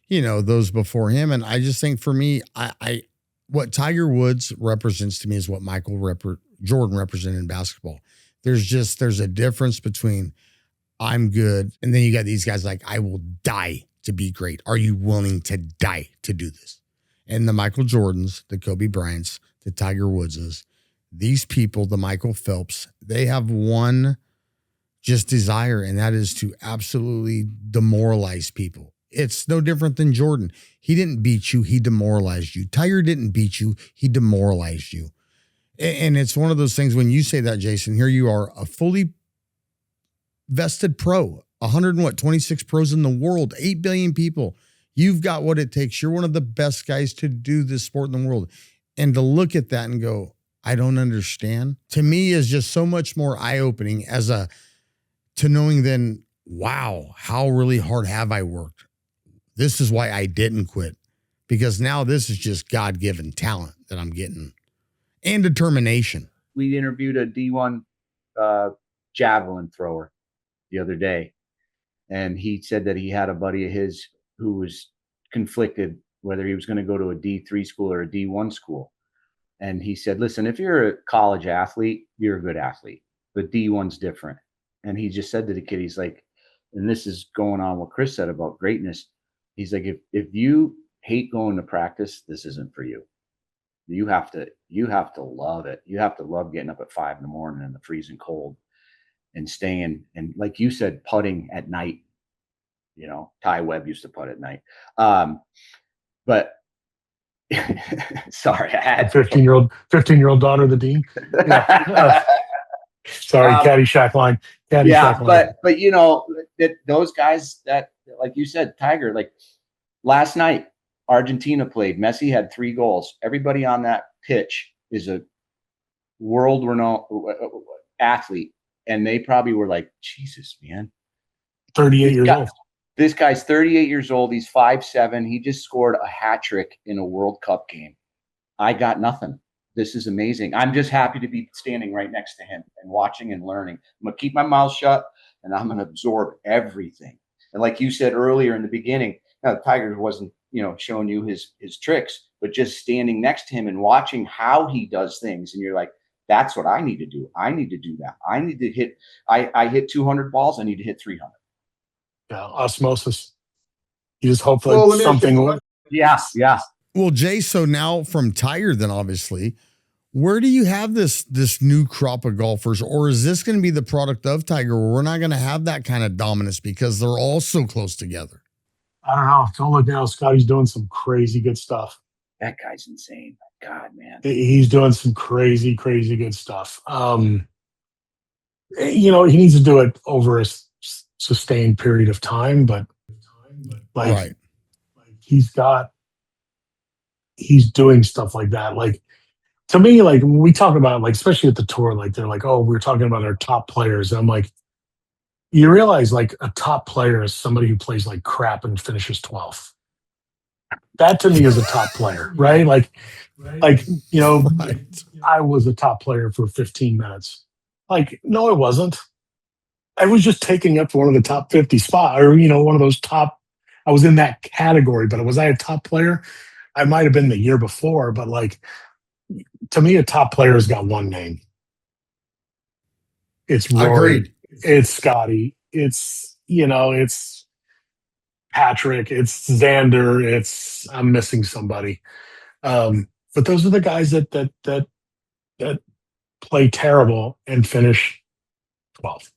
those before him. And I just think for me, I what Tiger Woods represents to me is what Jordan represented in basketball. There's a difference between I'm good, and then you got these guys like, I will die to be great. Are you willing to die to do this? And the Michael Jordans, the Kobe Bryants, the Tiger Woodses, these people, the Michael Phelps, they have one just desire, and that is to absolutely demoralize people. It's no different than Jordan. He didn't beat you. He demoralized you. Tiger didn't beat you. He demoralized you. And it's one of those things when you say that, Jason, here you are, a fully vested pro, 26 pros in the world, 8 billion people. You've got what it takes. You're one of the best guys to do this sport in the world. And to look at that and go, I don't understand, to me is just so much more eye-opening to knowing then, wow, how really hard have I worked? This is why I didn't quit, because now this is just God-given talent that I'm getting and determination. We interviewed a D1 javelin thrower the other day, and he said that he had a buddy of his who was conflicted whether he was going to go to a D3 school or a D1 school. And he said, listen, if you're a college athlete, you're a good athlete, but D1's different. And he just said to the kid, he's like, and this is going on what Chris said about greatness. He's like, if you hate going to practice, this isn't for you. You have to love it. You have to love getting up at 5 a.m. in the freezing cold and staying. And like you said, putting at night, Ty Webb used to putt at night. But sorry, I had 15-year-old daughter of the dean. Yeah. Sorry, Caddyshack line. Caddyshack line. But those guys that, like you said, Tiger, like last night, Argentina played. Messi had 3 goals. Everybody on that pitch is a world-renowned athlete, and they probably were like, Jesus, man. 38 years old. This guy's 38 years old. He's 5'7". He just scored a hat trick in a World Cup game. I got nothing. This is amazing. I'm just happy to be standing right next to him and watching and learning. I'm going to keep my mouth shut, and I'm going to absorb everything. And like you said earlier in the beginning, Tiger wasn't, showing you his tricks, but just standing next to him and watching how he does things. And you're like, that's what I need to do. I need to do that. I need to hit, I hit 200 balls. I need to hit 300. Yeah, osmosis. You just hope that something. Yeah. Well, Jay, so now from Tiger, then obviously, where do you have this new crop of golfers, or is this going to be the product of Tiger, where we're not going to have that kind of dominance because they're all so close together? I don't know. Don't look now. Scotty's doing some crazy good stuff. That guy's insane. God, man. He's doing some crazy, crazy good stuff. He needs to do it over a sustained period of time, but right. He's doing stuff like that. Like, to me, like when we talk about, like, especially at the tour, like they're like, oh, we're talking about our top players. And I'm like, you realize like a top player is somebody who plays like crap and finishes 12th. That to me is a top player, right? Like, right. I was a top player for 15 minutes. Like, no, I wasn't. I was just taking up one of the top 50 spots, or, one of those top, I was in that category, but was I a top player? I might have been the year before, but like, to me, a top player has got one name. It's Rory. It's Scotty. It's Patrick. It's Xander. I'm missing somebody. But those are the guys that play terrible and finish 12th.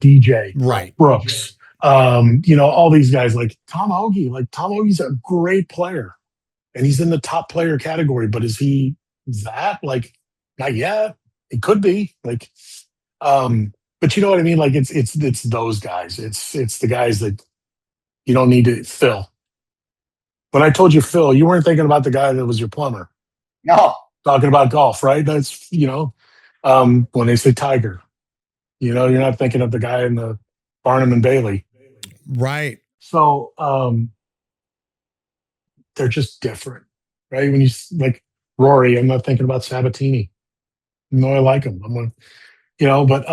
DJ, right? Brooks, all these guys like Tom Hoagie. Like Tom Hoagie's a great player, and he's in the top player category. But is he that. Like, not yet. It could be. Like, but you know what I mean? Like it's those guys. It's the guys that you don't need to. Phil. When I told you Phil, you weren't thinking about the guy that was your plumber. No. Talking about golf, right? That's when they say Tiger, you're not thinking of the guy in the Barnum and Bailey. Right. So they're just different, right? When you like Rory, I'm not thinking about Sabatini. No, I like him. I'm like, but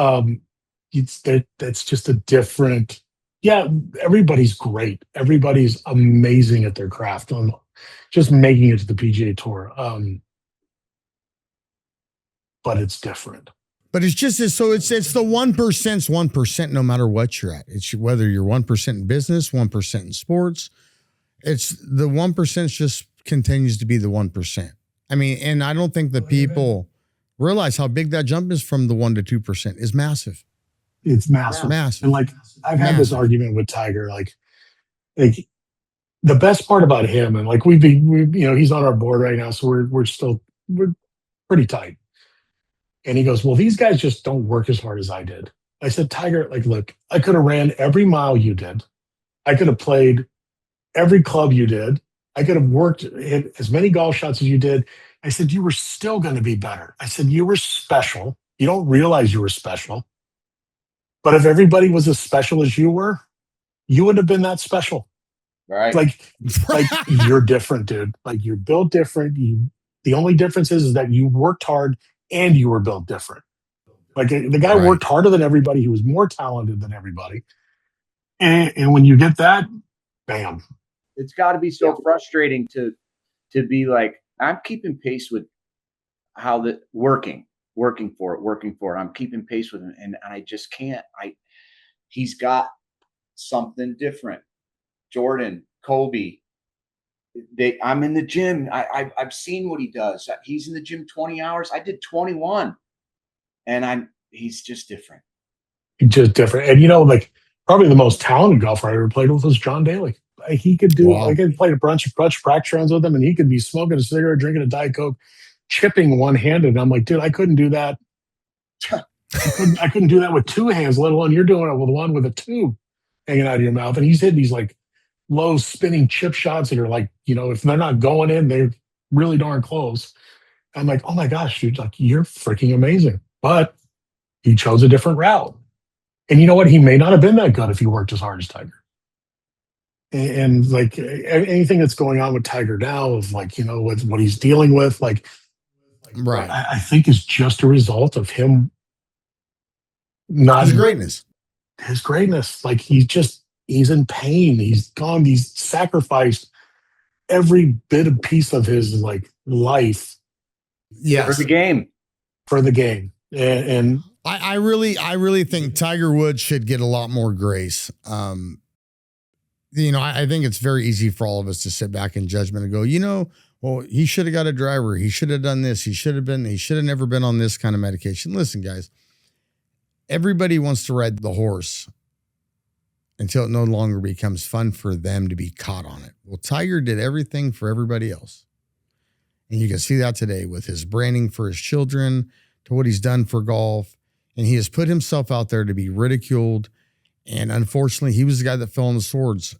that's just a different. Yeah, everybody's great. Everybody's amazing at their craft on just making it to the PGA Tour. But it's different. But it's just so it's the 1%'s 1% no matter what you're at. It's whether you're 1% in business, 1% in sports. It's the 1% just continues to be the 1%. I mean, and I don't think that people realize how big that jump is from the 1 to 2% is massive. It's massive. Massive. And like I've had this argument with Tiger, like the best part about him, and like we he's on our board right now, so we're pretty tight. And he goes, well, these guys just don't work as hard as I did. I said, Tiger, like, look, I could have ran every mile you did. I could have played every club you did. I could have hit as many golf shots as you did. I said, you were still going to be better. I said, you were special. You don't realize you were special. But if everybody was as special as you were, you wouldn't have been that special. Right. Like you're different, dude. Like you're built different. The only difference is that you worked hard and you were built different. Like the guy worked harder than everybody. He was more talented than everybody. And when you get that, bam. It's got to be so frustrating to be like, I'm keeping pace with how the working for it. I'm keeping pace with him. And I just can't. He's got something different. Jordan, Kobe, I'm in the gym. I've seen what he does. He's in the gym 20 hours. I did 21, and he's just different. Just different. And like probably the most talented golfer I ever played with was John Daly. He could do. Wow. I could play a bunch of practice rounds with him, and he could be smoking a cigarette, drinking a Diet Coke, chipping one-handed. And I'm like, dude, I couldn't do that. I couldn't do that with two hands, let alone you're doing it with one with a tube hanging out of your mouth. And he's hitting these like low spinning chip shots that are like, if they're not going in, they're really darn close. I'm like, oh my gosh, dude, like you're freaking amazing. But he chose a different route. And you know what? He may not have been that good if he worked as hard as Tiger. And like anything that's going on with Tiger now, of like, with what he's dealing with, like, right. I think is just a result of him not his greatness. His greatness. Like he's in pain. He's sacrificed every bit of piece of his like life. Yes. For the game. And I really think Tiger Woods should get a lot more grace. I think it's very easy for all of us to sit back in judgment and go, well, he should have got a driver. He should have done this. He should have never been on this kind of medication. Listen, guys, everybody wants to ride the horse until it no longer becomes fun for them to be caught on it. Well, Tiger did everything for everybody else. And you can see that today with his branding for his children, to what he's done for golf. And he has put himself out there to be ridiculed. And unfortunately, he was the guy that fell on the swords,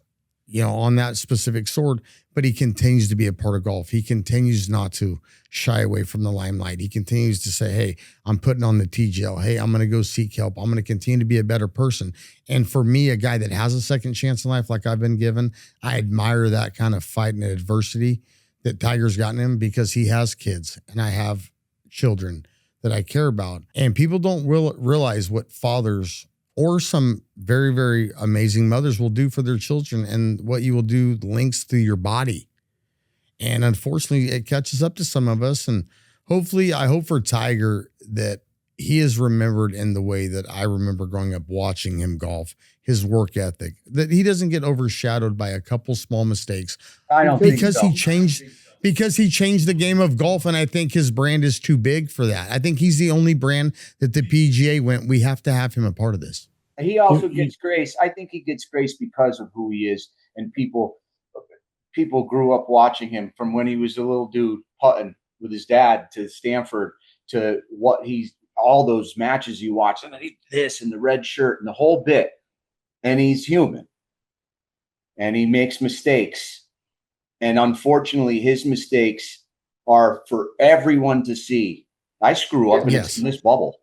on that specific sword. But he continues to be a part of golf. He continues not to shy away from the limelight. He continues to say, hey, I'm putting on the TGL. Hey, I'm going to go seek help. I'm going to continue to be a better person. And for me, a guy that has a second chance in life like I've been given, I admire that kind of fight and adversity that Tiger's gotten him, because he has kids and I have children that I care about. And people don't realize what fathers or some very, very amazing mothers will do for their children, and what you will do links through your body. And unfortunately, it catches up to some of us. And hopefully, I hope for Tiger that he is remembered in the way that I remember growing up watching him golf, his work ethic, that he doesn't get overshadowed by a couple small mistakes. I don't think so. Because he changed the game of golf, and I think his brand is too big for that. I think he's the only brand that the PGA went, we have to have him a part of this. He also gets grace. I think he gets grace because of who he is, and people grew up watching him from when he was a little dude putting with his dad to Stanford, to what all those matches you watch, and this and the red shirt and the whole bit. And he's human, and he makes mistakes. And unfortunately, his mistakes are for everyone to see. I screw up in this bubble.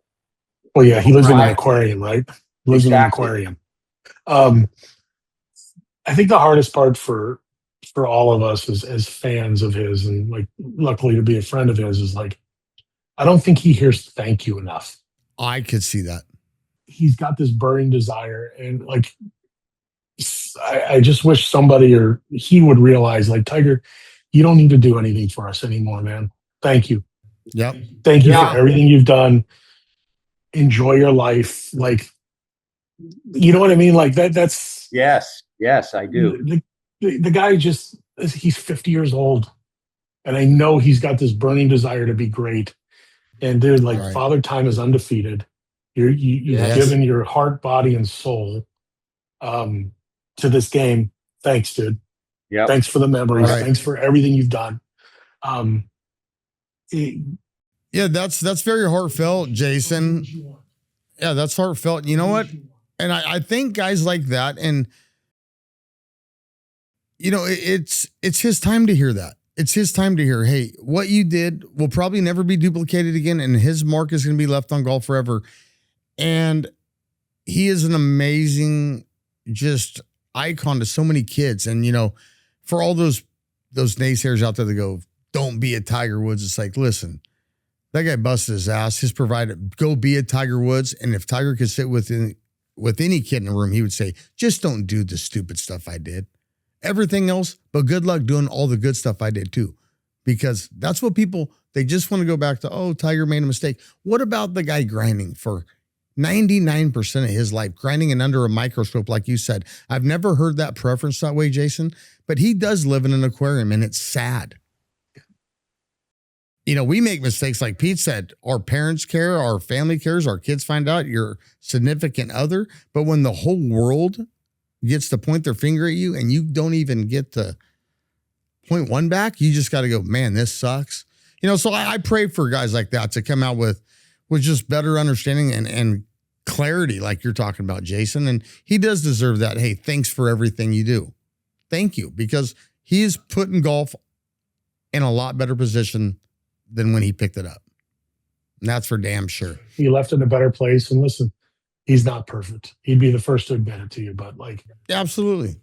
Well, yeah, he lives in an aquarium, right? Lives in an aquarium. I think the hardest part for all of us as fans of his, and like luckily to be a friend of his, is like, I don't think he hears thank you enough. I could see that. He's got this burning desire, and like, I just wish somebody or he would realize, like, Tiger, you don't need to do anything for us anymore, man. Thank you. Yep. Thank you for everything you've done. Enjoy your life. Like, you know what I mean? Like that's yes, I do. The guy he's 50 years old, and I know he's got this burning desire to be great. And dude, like, Father Time is undefeated. You've given your heart, body, and soul to this game. Thanks, dude. Yeah. Thanks for the memories. Thanks for everything you've done. Yeah, that's very heartfelt, Jason. Yeah, that's heartfelt. You know what? And I think guys like that, and you know, it's his time to hear that. It's his time to hear, hey, what you did will probably never be duplicated again, and his mark is going to be left on golf forever. And he is an amazing just icon to so many kids. And, you know, for all those naysayers out there that go, don't be a Tiger Woods, it's like, listen, that guy busted his ass. His provider, go be a Tiger Woods. And if Tiger could sit with any kid in the room, he would say, just don't do the stupid stuff I did. Everything else, but good luck doing all the good stuff I did too. Because that's what they just want to go back to, oh, Tiger made a mistake. What about the guy grinding for 99% of his life, grinding and under a microscope, like you said? I've never heard that preference that way, Jason, but he does live in an aquarium, and it's sad. You know, we make mistakes, like Pete said. Our parents care, our family cares, our kids find out, your significant other. But when the whole world gets to point their finger at you and you don't even get to point one back, you just got to go, man, this sucks. You know, so I pray for guys like that to come out with just better understanding and clarity, like you're talking about, Jason. And he does deserve that. Hey, thanks for everything you do. Thank you, because he is putting golf in a lot better position than when he picked it up. And that's for damn sure. He left in a better place. And listen, he's not perfect. He'd be the first to admit it to you, but like, absolutely.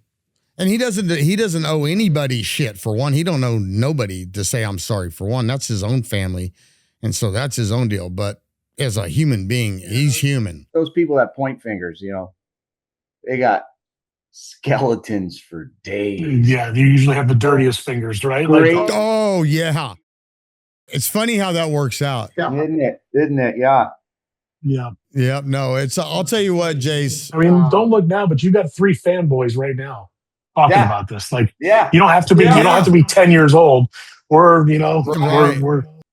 And he doesn't owe anybody shit, for one. He don't owe nobody to say I'm sorry, for one. That's his own family. And so that's his own deal. But as a human being, he's human. Those people that point fingers, you know, they got skeletons for days. Yeah, they usually have the dirtiest fingers, right? Like, oh yeah. It's funny how that works out. Yeah. Isn't it? Yeah. Yeah. Yeah. No, I'll tell you what, Jace. I mean, don't look now, but you got 3 fanboys right now talking about this. Like, you don't have to be, you don't have to be 10 years old. We're, you know,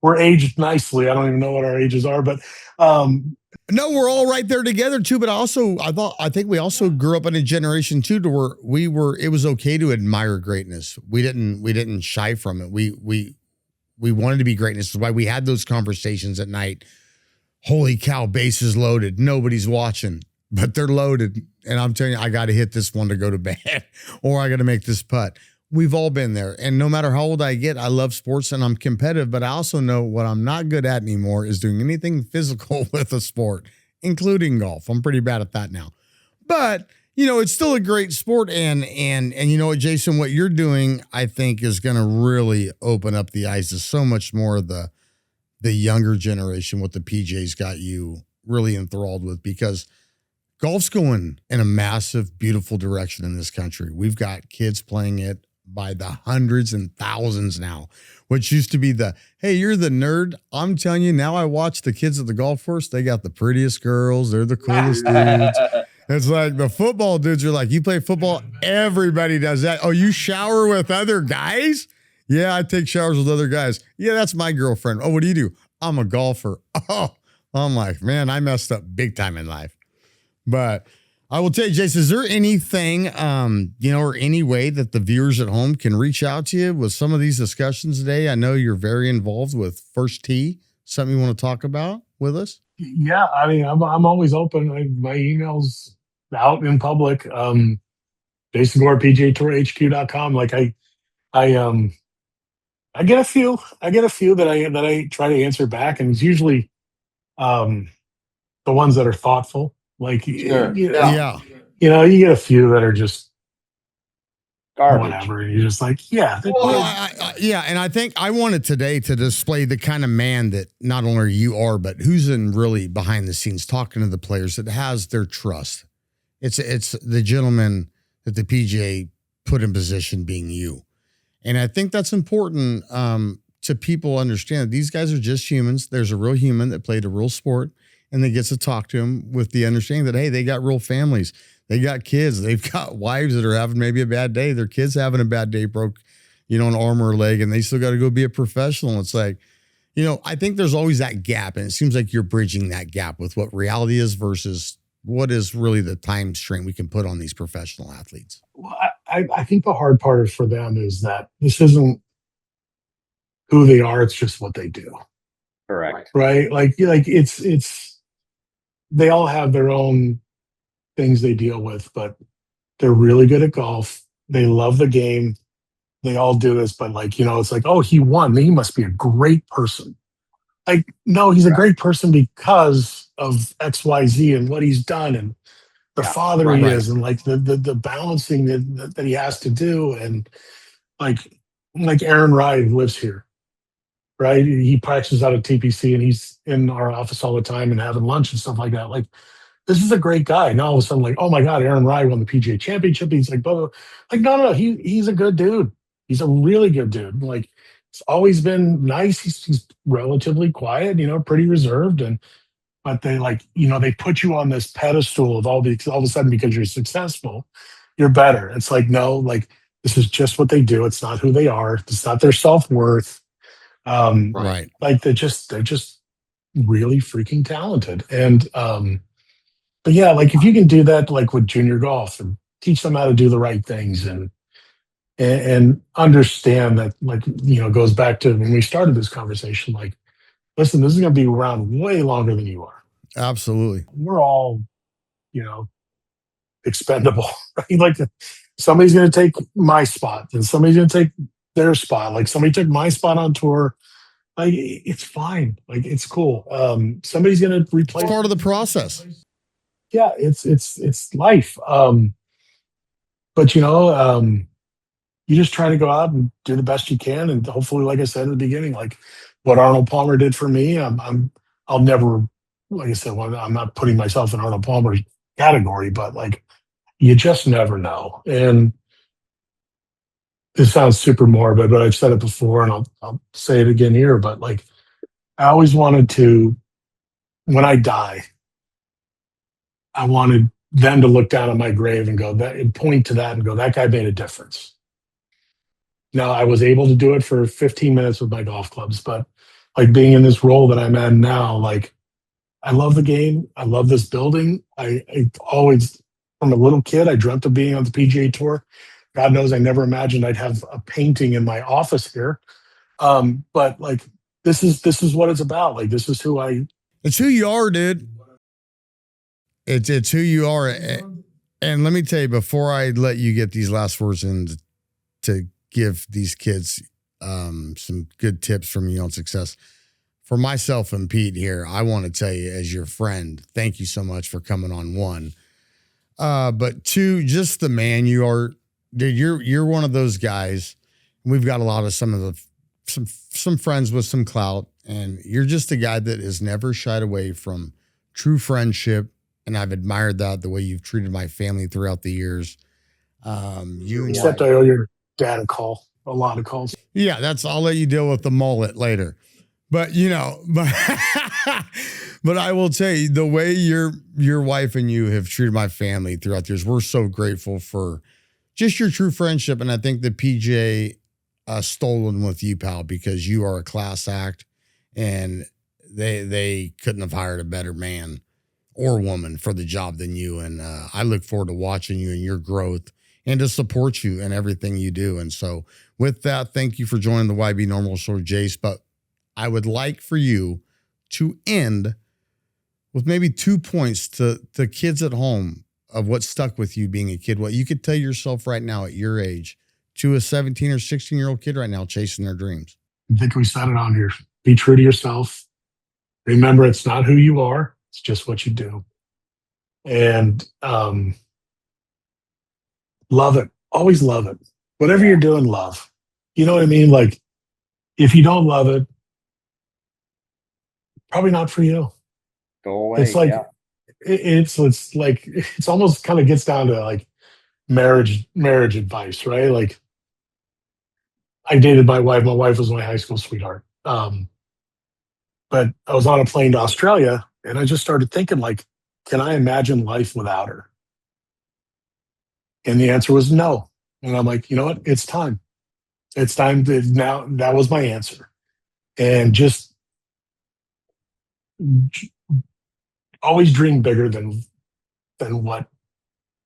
we're aged nicely. I don't even know what our ages are, but no, we're all right there together too. But I think we also grew up in a generation too, to where it was okay to admire greatness. We didn't shy from it. We wanted to be greatness. That's why we had those conversations at night. Holy cow, bases loaded. Nobody's watching, but they're loaded. And I'm telling you, I got to hit this one to go to bed, or I got to make this putt. We've all been there. And no matter how old I get, I love sports and I'm competitive, but I also know what I'm not good at anymore is doing anything physical with a sport, including golf. I'm pretty bad at that now. But, you know, it's still a great sport. And you know what, Jason, what you're doing, I think, is going to really open up the eyes to so much more of the younger generation, what the PJ's got you really enthralled with, because golf's going in a massive, beautiful direction in this country. We've got kids playing it by the hundreds and thousands now, which used to be hey, you're the nerd. I'm telling you, now I watch the kids at the golf course. They got the prettiest girls. They're the coolest dudes. It's like the football dudes are like, you play football? Everybody does that. Oh, you shower with other guys? Yeah, I take showers with other guys. Yeah, that's my girlfriend. Oh, what do you do? I'm a golfer. Oh, I'm like, man, I messed up big time in life. But I will tell you, Jason, is there anything, or any way that the viewers at home can reach out to you with some of these discussions today? I know you're very involved with First Tee. Something you want to talk about with us? Yeah, I mean, I'm always open. My email's out in public. Jason Gore, PGA Tour HQ.com. Like I get a few. I get a few that I try to answer back, and it's usually um the ones that are thoughtful. Like Sure. Yeah. you get a few that are just Garbage. whatever, and you're just like, yeah, Well, and I think I wanted today to display the kind of man that not only you are, but who's in really behind the scenes talking to the players that has their trust. It's the gentleman that the PGA put in position being you. And I think that's important to people understand that these guys are just humans. There's a real human that played a real sport and that gets to talk to him with the understanding that, hey, they got real families. They got kids. They've got wives that are having maybe a bad day. Their kid's having a bad day, broke, an arm or a leg, and they still got to go be a professional. It's like, I think there's always that gap. And it seems like you're bridging that gap with what reality is versus what is really the time strain we can put on these professional athletes. Well, I think the hard part is for them is that this isn't who they are; it's just what they do, Correct. right? Like it's they all have their own things they deal with, but they're really good at golf. They love the game. They all do this, but it's like, oh, he won. He must be a great person. Like, no, he's a great person because of X, Y, Z and what he's done and the father he is, and like the balancing that he has to do, and like Aaron Ryan lives here, right? He practices out at TPC, and he's in our office all the time and having lunch and stuff like that. Like, this is a great guy. Now all of a sudden, like, oh my God, Aaron Ryan won the PGA Championship. He's like, blah, blah. Like, no, he's a good dude. He's a really good dude. Like, it's always been nice. He's relatively quiet, pretty reserved, but they they put you on this pedestal of all of a sudden because you're successful, you're better. It's like, no, like, this is just what they do. It's not who they are. It's not their self-worth. Right. Like they're just really freaking talented. And but yeah, like if you can do that, like with junior golf, and teach them how to do the right things, and understand that, like, goes back to when we started this conversation, like, listen, this is going to be around way longer than you are. Absolutely. We're all, expendable, right? Like, somebody's going to take my spot, and somebody's going to take their spot. Like, somebody took my spot on tour. Like, it's fine. Like, it's cool. Somebody's going to replace. It's part of the process. Yeah, it's life. But you just try to go out and do the best you can, and hopefully, like I said at the beginning, like what Arnold Palmer did for me, I'll never, like I said, I'm not putting myself in Arnold Palmer's category, but like, you just never know. And this sounds super morbid, but I've said it before, and I'll say it again here. But like, I always wanted to, when I die, I wanted them to look down at my grave and go that, and point to that and go, that guy made a difference. Now, I was able to do it for 15 minutes with my golf clubs, but like, being in this role that I'm at now, like, I love the game. I love this building. I always, from a little kid, I dreamt of being on the PGA Tour. God knows I never imagined I'd have a painting in my office here. But like, this is what it's about. Like, this is who it's who you are, dude. It's who you are. And let me tell you, before I let you get these last words in to give these kids some good tips from you on success, for myself and Pete here, I want to tell you, as your friend, thank you so much for coming on, one. But two, just the man you are, dude. You're one of those guys. We've got a lot of some friends with some clout, and you're just a guy that has never shied away from true friendship. And I've admired that, the way you've treated my family throughout the years. Except I owe your dad a lot of calls. Yeah, I'll let you deal with the mullet later. But but I will tell you, the way your wife and you have treated my family throughout the years, we're so grateful for just your true friendship. And I think the PGA stolen with you, pal, because you are a class act, and they couldn't have hired a better man or woman for the job than you. And I look forward to watching you and your growth and to support you in everything you do. And so with that, thank you for joining the YB Normal Show, Jace. But I would like for you to end with maybe 2 points to kids at home of what stuck with you being a kid, what you could tell yourself right now at your age to a 17 or 16-year-old kid right now chasing their dreams. I think we said it on here. Be true to yourself. Remember, it's not who you are. It's just what you do. And love it. Always love it. Whatever you're doing, love. You know what I mean? Like, if you don't love it, probably not for you. Go away. It's like, it's like, it's almost kind of gets down to like marriage advice, right? Like, I dated my wife. My wife was my high school sweetheart. But I was on a plane to Australia, and I just started thinking, like, can I imagine life without her? And the answer was no. And I'm like, you know what? It's time. It's time to now. That was my answer. And just always dream bigger than what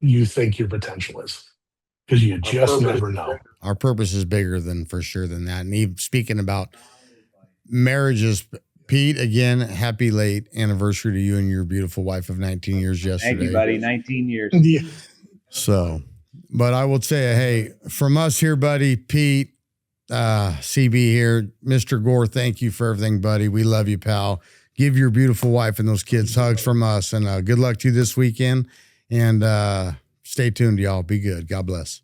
you think your potential is, because you just never know. Our purpose is bigger than, for sure, than that. And even speaking about marriages, Pete, again, happy late anniversary to you and your beautiful wife of 19 years yesterday. Thank you, buddy. 19 years. Yeah. So, but I will say, hey, from us here, buddy, Pete, CB here, Mr. Gore, thank you for everything, buddy. We love you, pal. Give your beautiful wife and those kids hugs from us, and good luck to you this weekend. And stay tuned, y'all. Be good. God bless.